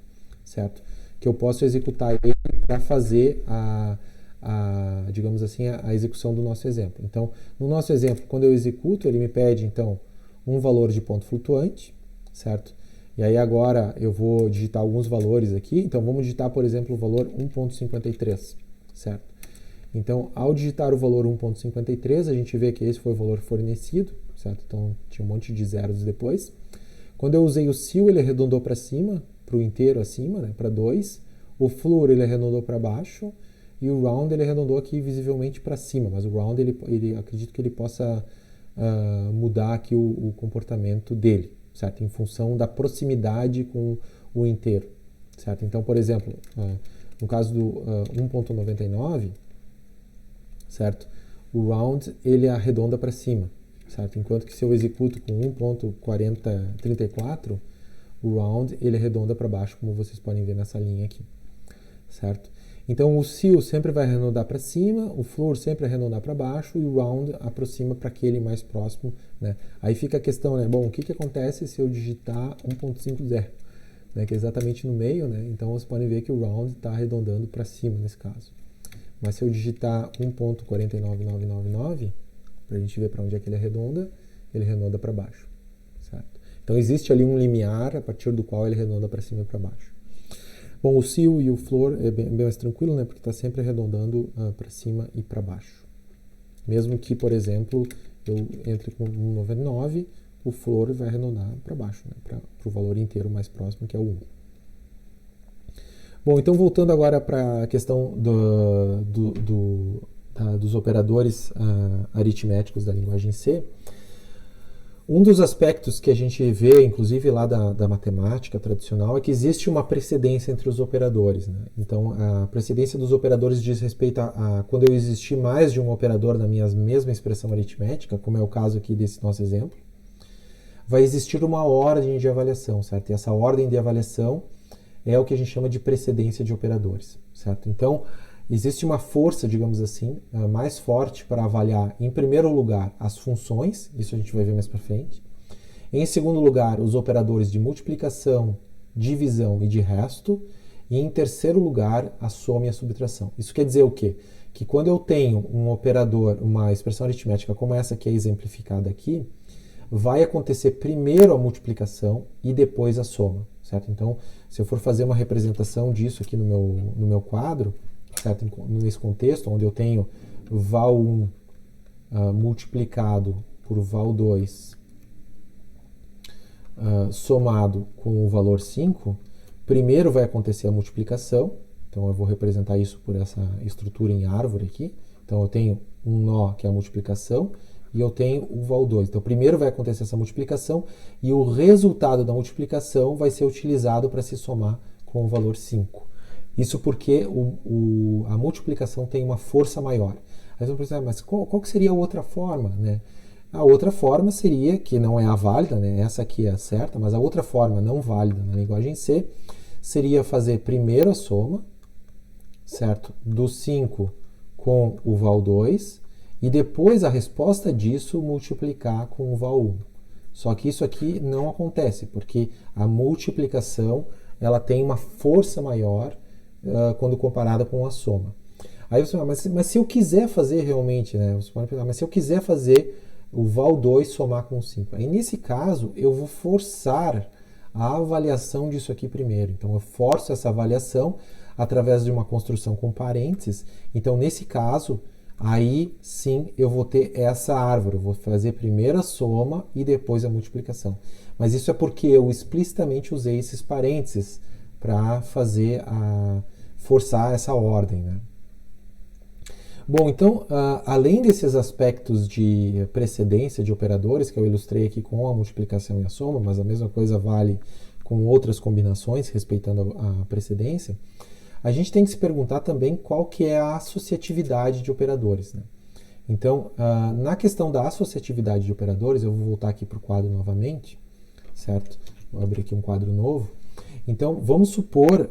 certo? Que eu posso executar ele para fazer digamos assim, a execução do nosso exemplo. Então, no nosso exemplo, quando eu executo, ele me pede então um valor de ponto flutuante, certo? E aí agora eu vou digitar alguns valores aqui. Então, vamos digitar, por exemplo, o valor 1.53, certo? Então, ao digitar o valor 1.53, a gente vê que esse foi o valor fornecido, certo? Então, tinha um monte de zeros depois. Quando eu usei o ceil, ele arredondou para cima, para o inteiro acima, né, para 2. O floor, ele arredondou para baixo. E o round, ele arredondou aqui visivelmente para cima. Mas o round, ele acredito que ele possa mudar aqui o comportamento dele, certo? Em função da proximidade com o inteiro, certo? Então, por exemplo, no caso do 1.99, certo? O round, ele arredonda para cima, certo? Enquanto que se eu executo com 1.4034, o round, ele arredonda para baixo, como vocês podem ver nessa linha aqui, certo? Então, o ceil sempre vai arredondar para cima, o floor sempre arredondar para baixo, e o round aproxima para aquele mais próximo, né? Aí fica a questão, né? Bom, o que acontece se eu digitar 1.50, né? Que é exatamente no meio, né? Então, vocês podem ver que o round está arredondando para cima nesse caso. Mas se eu digitar 1.49999, para a gente ver para onde é que ele arredonda para baixo, certo? Então existe ali um limiar a partir do qual ele arredonda para cima e para baixo. Bom, o ceil e o floor é bem mais tranquilo, né? Porque está sempre arredondando para cima e para baixo. Mesmo que, por exemplo, eu entre com 1,99, o floor vai arredondar para baixo, né? Para o valor inteiro mais próximo, que é o 1. Bom, então voltando agora para a questão dos operadores aritméticos da linguagem C, um dos aspectos que a gente vê, inclusive lá da matemática tradicional, é que existe uma precedência entre os operadores, né? Então, a precedência dos operadores diz respeito a quando eu existir mais de um operador na minha mesma expressão aritmética, como é o caso aqui desse nosso exemplo, vai existir uma ordem de avaliação, certo? E essa ordem de avaliação é o que a gente chama de precedência de operadores, certo? Então, existe uma força, digamos assim, mais forte para avaliar, em primeiro lugar, as funções, isso a gente vai ver mais para frente. Em segundo lugar, os operadores de multiplicação, divisão e de resto. E em terceiro lugar, a soma e a subtração. Isso quer dizer o quê? Que quando eu tenho um operador, uma expressão aritmética como essa que é exemplificada aqui, vai acontecer primeiro a multiplicação e depois a soma. certo? Então, se eu for fazer uma representação disso aqui no meu quadro, certo? Nesse contexto, onde eu tenho val1 multiplicado por val2 somado com o valor 5, primeiro vai acontecer a multiplicação, então eu vou representar isso por essa estrutura em árvore aqui. Então eu tenho um nó, que é a multiplicação, e eu tenho o val2. Então primeiro vai acontecer essa multiplicação, e o resultado da multiplicação vai ser utilizado para se somar com o valor 5. Isso porque a multiplicação tem uma força maior. Aí você vai pensar, mas qual que seria a outra forma, né? A outra forma seria, que não é a válida, né? Essa aqui é a certa, mas a outra forma não válida na linguagem C seria fazer primeiro a soma, certo? Do 5 com o val2 e depois a resposta disso multiplicar com o val1. Só que isso aqui não acontece, porque a multiplicação ela tem uma força maior quando comparada com a soma. Aí você fala, mas se eu quiser fazer realmente, né? Você pode pensar, mas se eu quiser fazer o val2 somar com 5. Aí, nesse caso, eu vou forçar a avaliação disso aqui primeiro. Então, eu forço essa avaliação através de uma construção com parênteses. Então, nesse caso, aí sim eu vou ter essa árvore. Eu vou fazer primeiro a soma e depois a multiplicação. Mas isso é porque eu explicitamente usei esses parênteses para forçar essa ordem, né? Bom, então, além desses aspectos de precedência de operadores, que eu ilustrei aqui com a multiplicação e a soma, mas a mesma coisa vale com outras combinações, respeitando a precedência, a gente tem que se perguntar também qual que é a associatividade de operadores, né? Então, na questão da associatividade de operadores, eu vou voltar aqui para o quadro novamente, certo? Vou abrir aqui um quadro novo. Então, vamos supor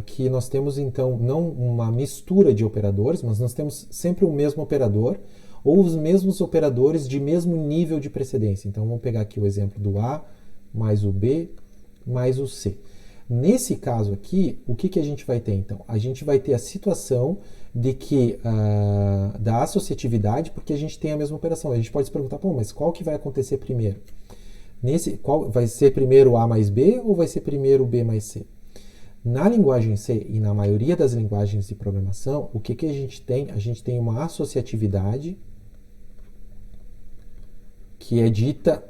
que nós temos, então, não uma mistura de operadores, mas nós temos sempre o mesmo operador ou os mesmos operadores de mesmo nível de precedência. Então, vamos pegar aqui o exemplo do A mais o B mais o C. Nesse caso aqui, o que a gente vai ter, então? A gente vai ter a situação de que da associatividade, porque a gente tem a mesma operação. A gente pode se perguntar, pô, mas qual que vai acontecer primeiro? Qual vai ser primeiro A mais B ou vai ser primeiro B mais C? Na linguagem C e na maioria das linguagens de programação, o que a gente tem? A gente tem uma associatividade que é dita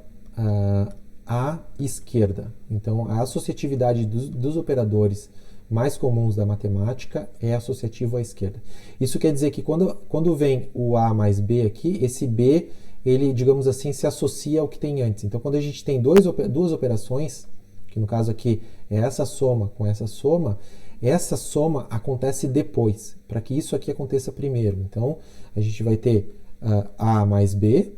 à esquerda. Então, a associatividade dos operadores mais comuns da matemática é associativo à esquerda. Isso quer dizer que quando vem o A mais B aqui, esse B ele, digamos assim, se associa ao que tem antes. Então, quando a gente tem duas operações, que no caso aqui é essa soma com essa soma acontece depois, para que isso aqui aconteça primeiro. Então, a gente vai ter A mais B,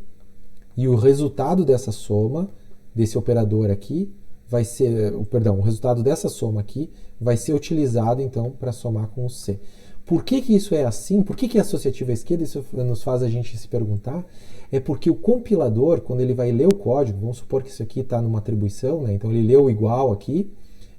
e o resultado dessa soma, desse operador aqui, vai ser, o resultado dessa soma aqui vai ser utilizado, então, para somar com o C. Por que isso é assim? Por que é associativo à esquerda? Isso nos faz a gente se perguntar. É porque o compilador, quando ele vai ler o código, vamos supor que isso aqui está numa atribuição, né? Então ele leu o igual aqui,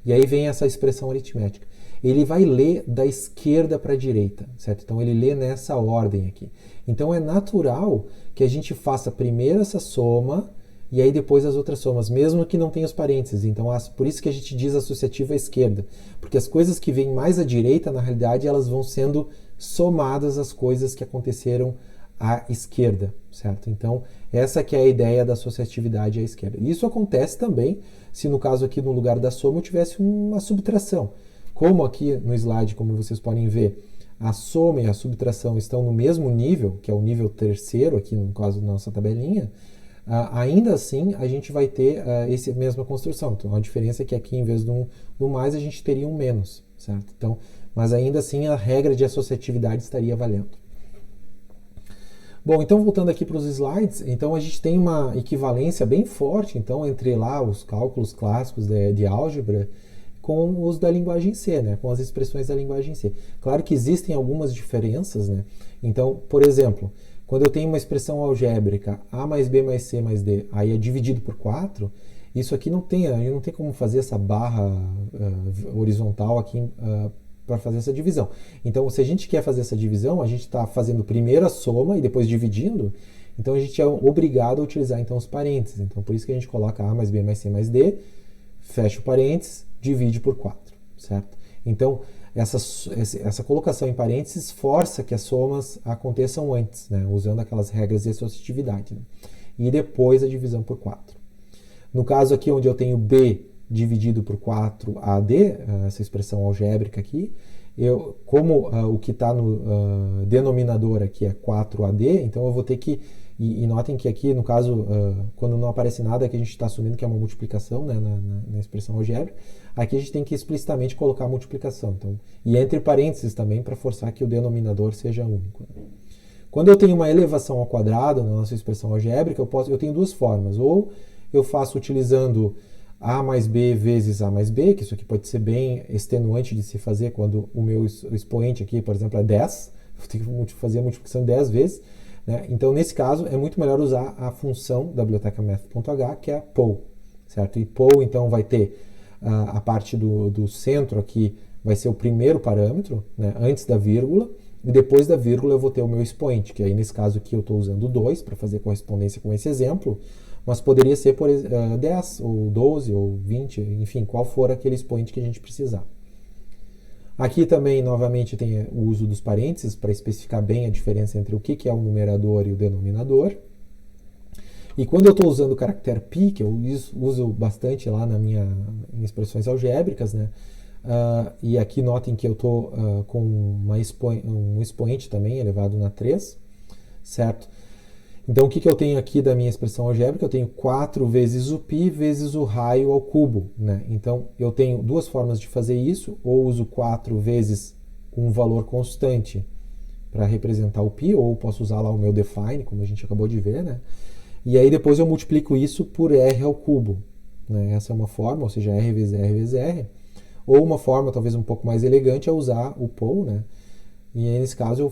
e aí vem essa expressão aritmética. Ele vai ler da esquerda para a direita, certo? Então ele lê nessa ordem aqui. Então é natural que a gente faça primeiro essa soma, e aí depois as outras somas, mesmo que não tenha os parênteses. Então, por isso que a gente diz associativo à esquerda, porque as coisas que vêm mais à direita, na realidade, elas vão sendo somadas às coisas que aconteceram à esquerda, certo? Então, essa que é a ideia da associatividade à esquerda. Isso acontece também se, no caso aqui, no lugar da soma, eu tivesse uma subtração. Como aqui no slide, como vocês podem ver, a soma e a subtração estão no mesmo nível, que é o nível terceiro, aqui no caso da nossa tabelinha, ainda assim a gente vai ter essa mesma construção. Então a diferença é que aqui, em vez do mais, a gente teria um menos, certo? Então, mas ainda assim a regra de associatividade estaria valendo. Bom, então voltando aqui para os slides, então a gente tem uma equivalência bem forte então entre lá os cálculos clássicos de álgebra com os da linguagem C, né? Com as expressões da linguagem C. Claro que existem algumas diferenças, né? Então, por exemplo, quando eu tenho uma expressão algébrica A mais B mais C mais D, aí é dividido por 4, isso aqui não tem como fazer essa barra horizontal aqui para fazer essa divisão. Então, se a gente quer fazer essa divisão, a gente está fazendo primeiro a soma e depois dividindo, então a gente é obrigado a utilizar então os parênteses. Então, por isso que a gente coloca A mais B mais C mais D, fecha o parênteses, divide por 4, certo? Então, essa colocação em parênteses força que as somas aconteçam antes, né? Usando aquelas regras de associatividade, né? E depois a divisão por 4. No caso aqui onde eu tenho B dividido por 4AD, essa expressão algébrica aqui, como o que está no denominador aqui é 4AD, então eu vou ter que, e notem que aqui, no caso, quando não aparece nada, aqui a gente está assumindo que é uma multiplicação, né, na expressão algébrica, aqui a gente tem que explicitamente colocar a multiplicação. Então, e entre parênteses também, para forçar que o denominador seja único. Quando eu tenho uma elevação ao quadrado na nossa expressão algébrica, eu tenho duas formas. Ou eu faço utilizando A mais B vezes A mais B, que isso aqui pode ser bem extenuante de se fazer quando o meu expoente aqui, por exemplo, é 10. Eu tenho que fazer a multiplicação 10 vezes. Né? Então, nesse caso, é muito melhor usar a função da biblioteca math.h, que é a POW. Certo? E POW, então, vai ter a parte do centro aqui, vai ser o primeiro parâmetro, né, antes da vírgula, e depois da vírgula eu vou ter o meu expoente, que aí nesse caso aqui eu estou usando 2 para fazer correspondência com esse exemplo, mas poderia ser por 10, ou 12, ou 20, enfim, qual for aquele expoente que a gente precisar. Aqui também, novamente, tem o uso dos parênteses para especificar bem a diferença entre o que é o numerador e o denominador. E quando eu estou usando o caractere π, que eu uso bastante lá em expressões algébricas, né? E aqui notem que eu estou com um expoente também elevado na 3, certo? Então, o que eu tenho aqui da minha expressão algébrica? Eu tenho 4 vezes o π vezes o raio ao cubo, né? Então, eu tenho duas formas de fazer isso, ou uso 4 vezes um valor constante para representar o π, ou posso usar lá o meu define, como a gente acabou de ver, né? E aí depois eu multiplico isso por r ao cubo, né? Essa é uma forma, ou seja, r vezes r vezes r. Ou uma forma talvez um pouco mais elegante é usar o POW, né? E aí, nesse caso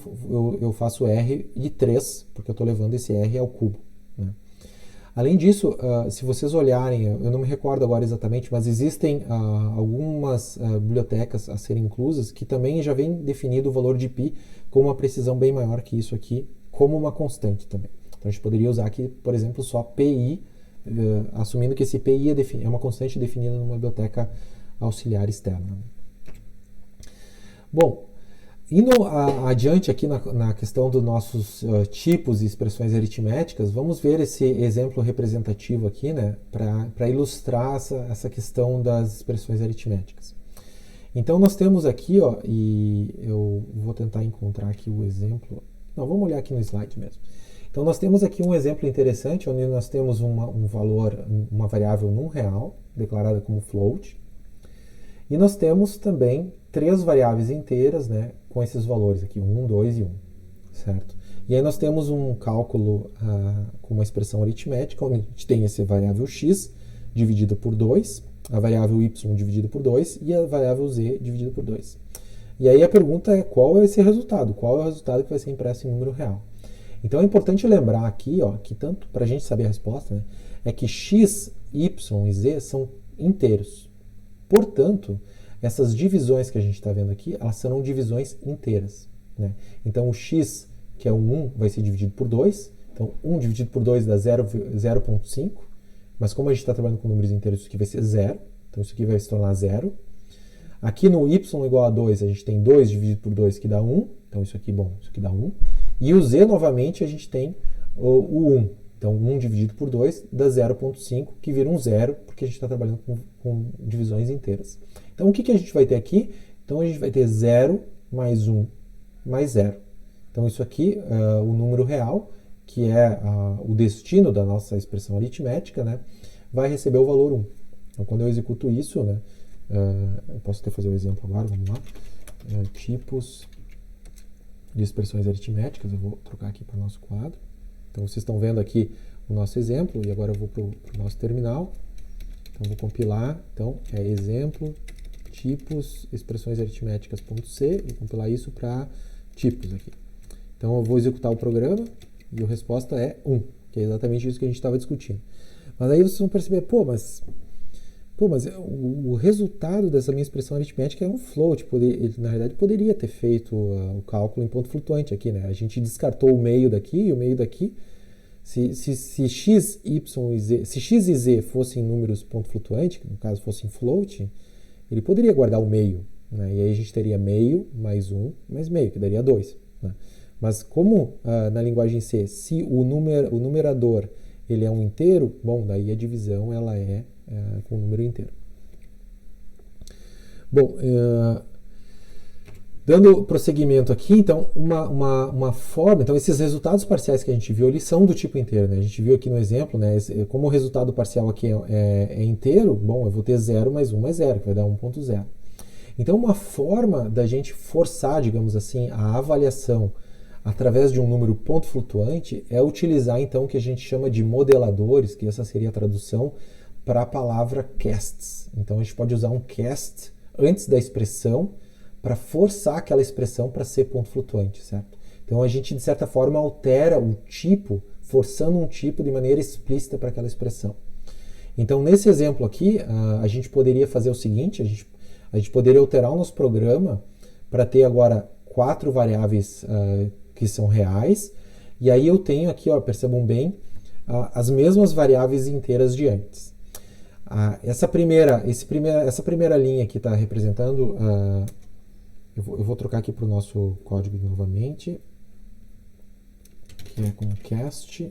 eu faço r de 3, porque eu estou levando esse r ao cubo. Né? Além disso, se vocês olharem, eu não me recordo agora exatamente, mas existem algumas bibliotecas a serem inclusas que também já vem definido o valor de π com uma precisão bem maior que isso aqui, como uma constante também. Então a gente poderia usar aqui, por exemplo, só pi, assumindo que esse pi é uma constante definida numa biblioteca auxiliar externa. Bom, indo adiante aqui na questão dos nossos tipos e expressões aritméticas, vamos ver esse exemplo representativo aqui, né, para ilustrar essa questão das expressões aritméticas. Então nós temos aqui, ó, e eu vou tentar encontrar aqui o exemplo. Não, vamos olhar aqui no slide mesmo. Então nós temos aqui um exemplo interessante, onde nós temos um valor, uma variável num real, declarada como float, e nós temos também 3 variáveis inteiras, né, com esses valores aqui, 1, 2 e 1, certo? E aí nós temos um cálculo com uma expressão aritmética, onde a gente tem essa variável x dividida por 2, a variável y dividida por 2 e a variável z dividida por 2. E aí a pergunta é qual é esse resultado? Qual é o resultado que vai ser impresso em número real? Então é importante lembrar aqui, ó, que tanto para a gente saber a resposta, né, é que x, y e z são inteiros. Portanto, essas divisões que a gente está vendo aqui, elas serão divisões inteiras. Né? Então, o x, que é o 1, vai ser dividido por 2. Então, 1 dividido por 2 dá 0,5. Mas como a gente está trabalhando com números inteiros, isso aqui vai ser 0. Então, isso aqui vai se tornar 0. Aqui no y igual a 2, a gente tem 2 dividido por 2, que dá 1. Então, isso aqui, bom, isso aqui dá 1. E o z, novamente, a gente tem o 1. Então, 1 dividido por 2 dá 0,5, que vira um 0, porque a gente está trabalhando com divisões inteiras. Então, o que a gente vai ter aqui? Então, a gente vai ter 0 mais 1 mais 0. Então, isso aqui, o número real, que é o destino da nossa expressão aritmética, né, vai receber o valor 1. Então, quando eu executo isso, né, eu posso até fazer o exemplo agora, vamos lá. Tipos de expressões aritméticas, eu vou trocar aqui para o nosso quadro. Então, vocês estão vendo aqui o nosso exemplo, e agora eu vou para o nosso terminal. Então, vou compilar. Então, exemplo, tipos, expressões aritméticas.c, vou compilar isso para tipos aqui. Então, eu vou executar o programa, e a resposta é 1, que é exatamente isso que a gente estava discutindo. Mas aí vocês vão perceber, mas o resultado dessa minha expressão aritmética é um float. Ele, na realidade, poderia ter feito o cálculo em ponto flutuante aqui, né? A gente descartou o meio daqui e o meio daqui, Se x, y e z, se x e z fossem números ponto flutuante, que no caso fossem float, ele poderia guardar o meio, né? E aí a gente teria meio mais 1 mais meio, que daria 2. Né? Mas como na linguagem C, se o numerador ele é um inteiro, bom, daí a divisão ela é com o número inteiro. Bom, dando prosseguimento aqui, então, uma forma... Então, esses resultados parciais que a gente viu, eles são do tipo inteiro, né? A gente viu aqui no exemplo, né? Como o resultado parcial aqui é inteiro, bom, eu vou ter 0 mais 1 mais 0, que vai dar 1.0. Então, uma forma da gente forçar, digamos assim, a avaliação através de um número ponto flutuante é utilizar, então, o que a gente chama de modeladores, que essa seria a tradução para a palavra casts. Então, a gente pode usar um cast antes da expressão para forçar aquela expressão para ser ponto flutuante, certo? Então, a gente, de certa forma, altera o tipo, forçando um tipo de maneira explícita para aquela expressão. Então, nesse exemplo aqui, a gente poderia fazer o seguinte, a gente poderia alterar o nosso programa para ter agora 4 variáveis que são reais, e aí eu tenho aqui, ó, percebam bem, as mesmas variáveis inteiras de antes. Essa primeira linha que está representando, eu vou trocar aqui para o nosso código novamente, que é com cast.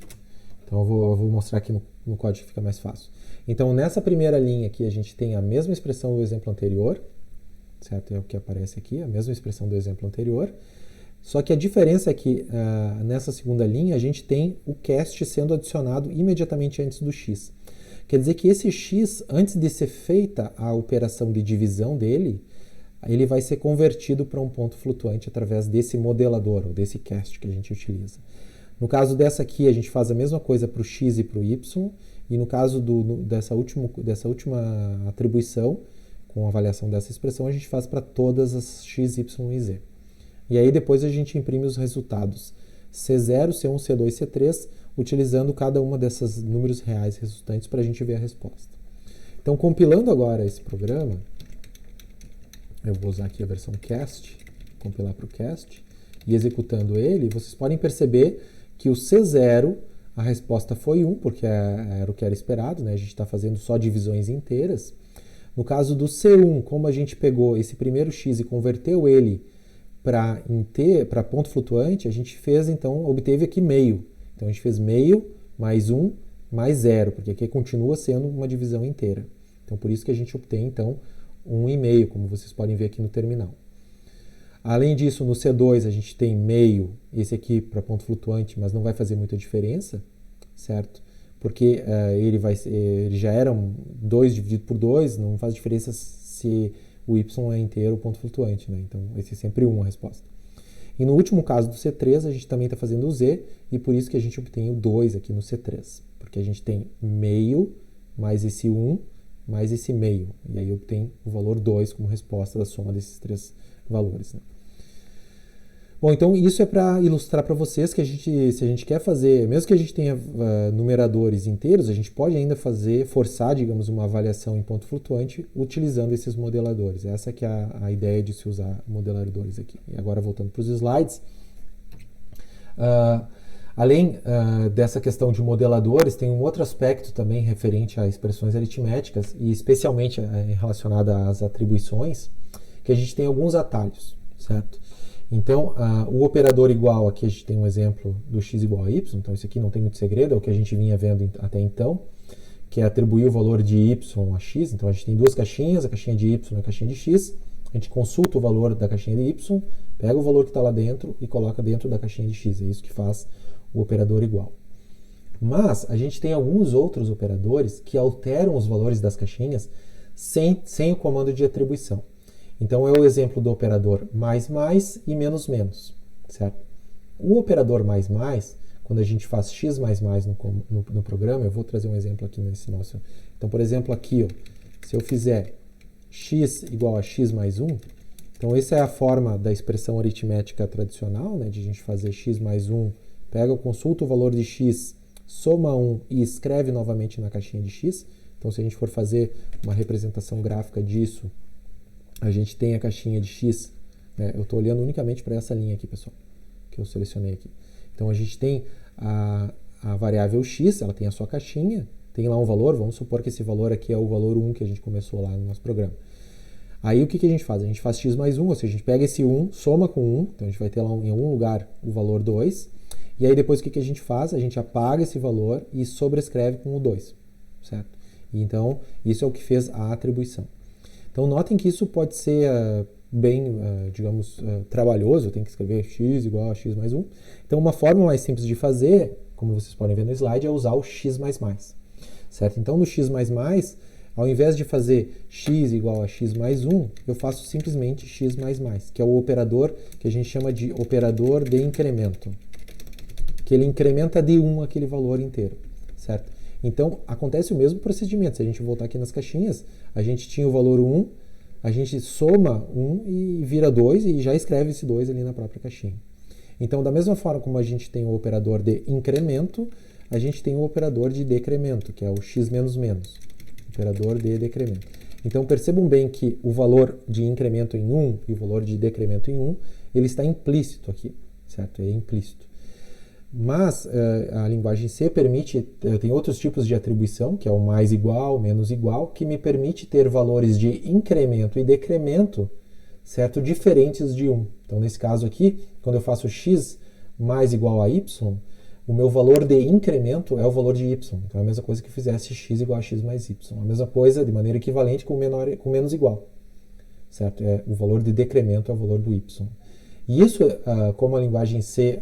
Então eu vou mostrar aqui no código que fica mais fácil. Então nessa primeira linha aqui a gente tem a mesma expressão do exemplo anterior, certo? É o que aparece aqui, a mesma expressão do exemplo anterior. Só que a diferença é que nessa segunda linha a gente tem o cast sendo adicionado imediatamente antes do x. Quer dizer que esse x, antes de ser feita a operação de divisão dele, ele vai ser convertido para um ponto flutuante através desse modelador, ou desse cast que a gente utiliza. No caso dessa aqui, a gente faz a mesma coisa para o x e para o y, e no caso dessa última atribuição, com a avaliação dessa expressão, a gente faz para todas as x, y e z. E aí depois a gente imprime os resultados C0, C1, C2, C3, utilizando cada uma desses números reais resultantes para a gente ver a resposta. Então, compilando agora esse programa, eu vou usar aqui a versão cast, compilar para o cast, e executando ele, vocês podem perceber que o C0, a resposta foi 1, porque era o que era esperado, né? A gente está fazendo só divisões inteiras. No caso do C1, como a gente pegou esse primeiro x e converteu ele para ponto flutuante, a gente fez, então, obteve aqui meio. Então, a gente fez meio mais 1 mais 0, porque aqui continua sendo uma divisão inteira. Então, por isso que a gente obtém, então, 1,5, como vocês podem ver aqui no terminal. Além disso, no C2 a gente tem meio, esse aqui para ponto flutuante, mas não vai fazer muita diferença, certo? Porque ele já era 2 dividido por 2, não faz diferença se o y é inteiro ou ponto flutuante, né? Então, esse é sempre 1 a resposta. E no último caso do C3, a gente também está fazendo o z, e por isso que a gente obtém o 2 aqui no C3. Porque a gente tem meio mais esse 1 mais esse meio. E aí obtém o valor 2 como resposta da soma desses 3 valores. Né? Bom, então isso é para ilustrar para vocês que se a gente quer fazer, mesmo que a gente tenha numeradores inteiros, a gente pode ainda forçar, digamos, uma avaliação em ponto flutuante utilizando esses modeladores. Essa que é a ideia de se usar modeladores aqui. E agora voltando para os slides. Além dessa questão de modeladores, tem um outro aspecto também referente a expressões aritméticas e especialmente relacionada às atribuições, que a gente tem alguns atalhos, certo? Então, o operador igual, aqui a gente tem um exemplo do x igual a y, então isso aqui não tem muito segredo, é o que a gente vinha vendo até então, que é atribuir o valor de y a x. Então a gente tem duas caixinhas, a caixinha de y e a caixinha de x, a gente consulta o valor da caixinha de y, pega o valor que está lá dentro e coloca dentro da caixinha de x, é isso que faz o operador igual. Mas a gente tem alguns outros operadores que alteram os valores das caixinhas sem o comando de atribuição. Então, é o exemplo do operador mais e menos menos, certo? O operador mais, quando a gente faz x no programa, eu vou trazer um exemplo aqui nesse nosso... Então, por exemplo, aqui, ó, se eu fizer x igual a x mais 1, então essa é a forma da expressão aritmética tradicional, né, de a gente fazer x mais 1, consulta o valor de x, soma 1 e escreve novamente na caixinha de x. Então, se a gente for fazer uma representação gráfica disso, a gente tem a caixinha de x, né? Eu estou olhando unicamente para essa linha aqui, pessoal, que eu selecionei aqui. Então, a gente tem a a variável x, ela tem a sua caixinha, tem lá um valor, vamos supor que esse valor aqui é o valor 1 que a gente começou lá no nosso programa. Aí o que a gente faz? A gente faz x mais 1, ou seja, a gente pega esse 1, soma com 1, então a gente vai ter lá em algum lugar o valor 2, e aí depois o que a gente faz? A gente apaga esse valor e sobrescreve com o 2, certo? E então, isso é o que fez a atribuição. Então, notem que isso pode ser bem, digamos, trabalhoso, eu tenho que escrever x igual a x mais 1. Então, uma forma mais simples de fazer, como vocês podem ver no slide, é usar o x++, certo? Então, no x++, ao invés de fazer x igual a x mais 1, eu faço simplesmente x++, que é o operador que a gente chama de operador de incremento, que ele incrementa de 1 aquele valor inteiro, certo? Então, acontece o mesmo procedimento. Se a gente voltar aqui nas caixinhas, a gente tinha o valor 1, a gente soma 1 e vira 2 e já escreve esse 2 ali na própria caixinha. Então, da mesma forma como a gente tem o operador de incremento, a gente tem o operador de decremento, que é o x menos menos, operador de decremento. Então, percebam bem que o valor de incremento em 1 e o valor de decremento em 1, ele está implícito aqui, certo? É implícito. Mas a linguagem C permite, tem outros tipos de atribuição, que é o mais igual, menos igual, que me permite ter valores de incremento e decremento, certo? Diferentes de 1. Então, nesse caso aqui, quando eu faço x mais igual a y, o meu valor de incremento é o valor de y. Então, é a mesma coisa que eu fizesse x igual a x mais y. A mesma coisa, de maneira equivalente, com menos igual, certo? O valor de decremento é o valor do y. E isso, como a linguagem C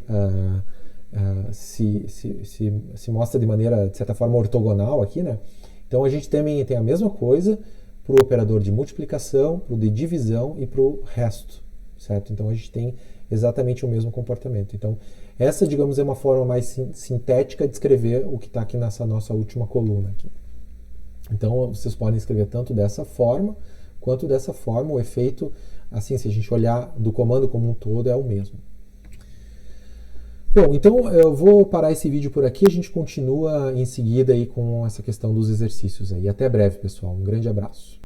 se mostra de maneira, de certa forma, ortogonal aqui, né? Então a gente também tem a mesma coisa para o operador de multiplicação, para o de divisão e para o resto, certo? Então a gente tem exatamente o mesmo comportamento. Então essa, digamos, é uma forma mais sintética de escrever o que está aqui nessa nossa última coluna aqui. Então vocês podem escrever tanto dessa forma quanto dessa forma. O efeito, assim, se a gente olhar do comando como um todo, é o mesmo. Bom, então eu vou parar esse vídeo por aqui, a gente continua em seguida aí com essa questão dos exercícios aí. Até breve, pessoal. Um grande abraço.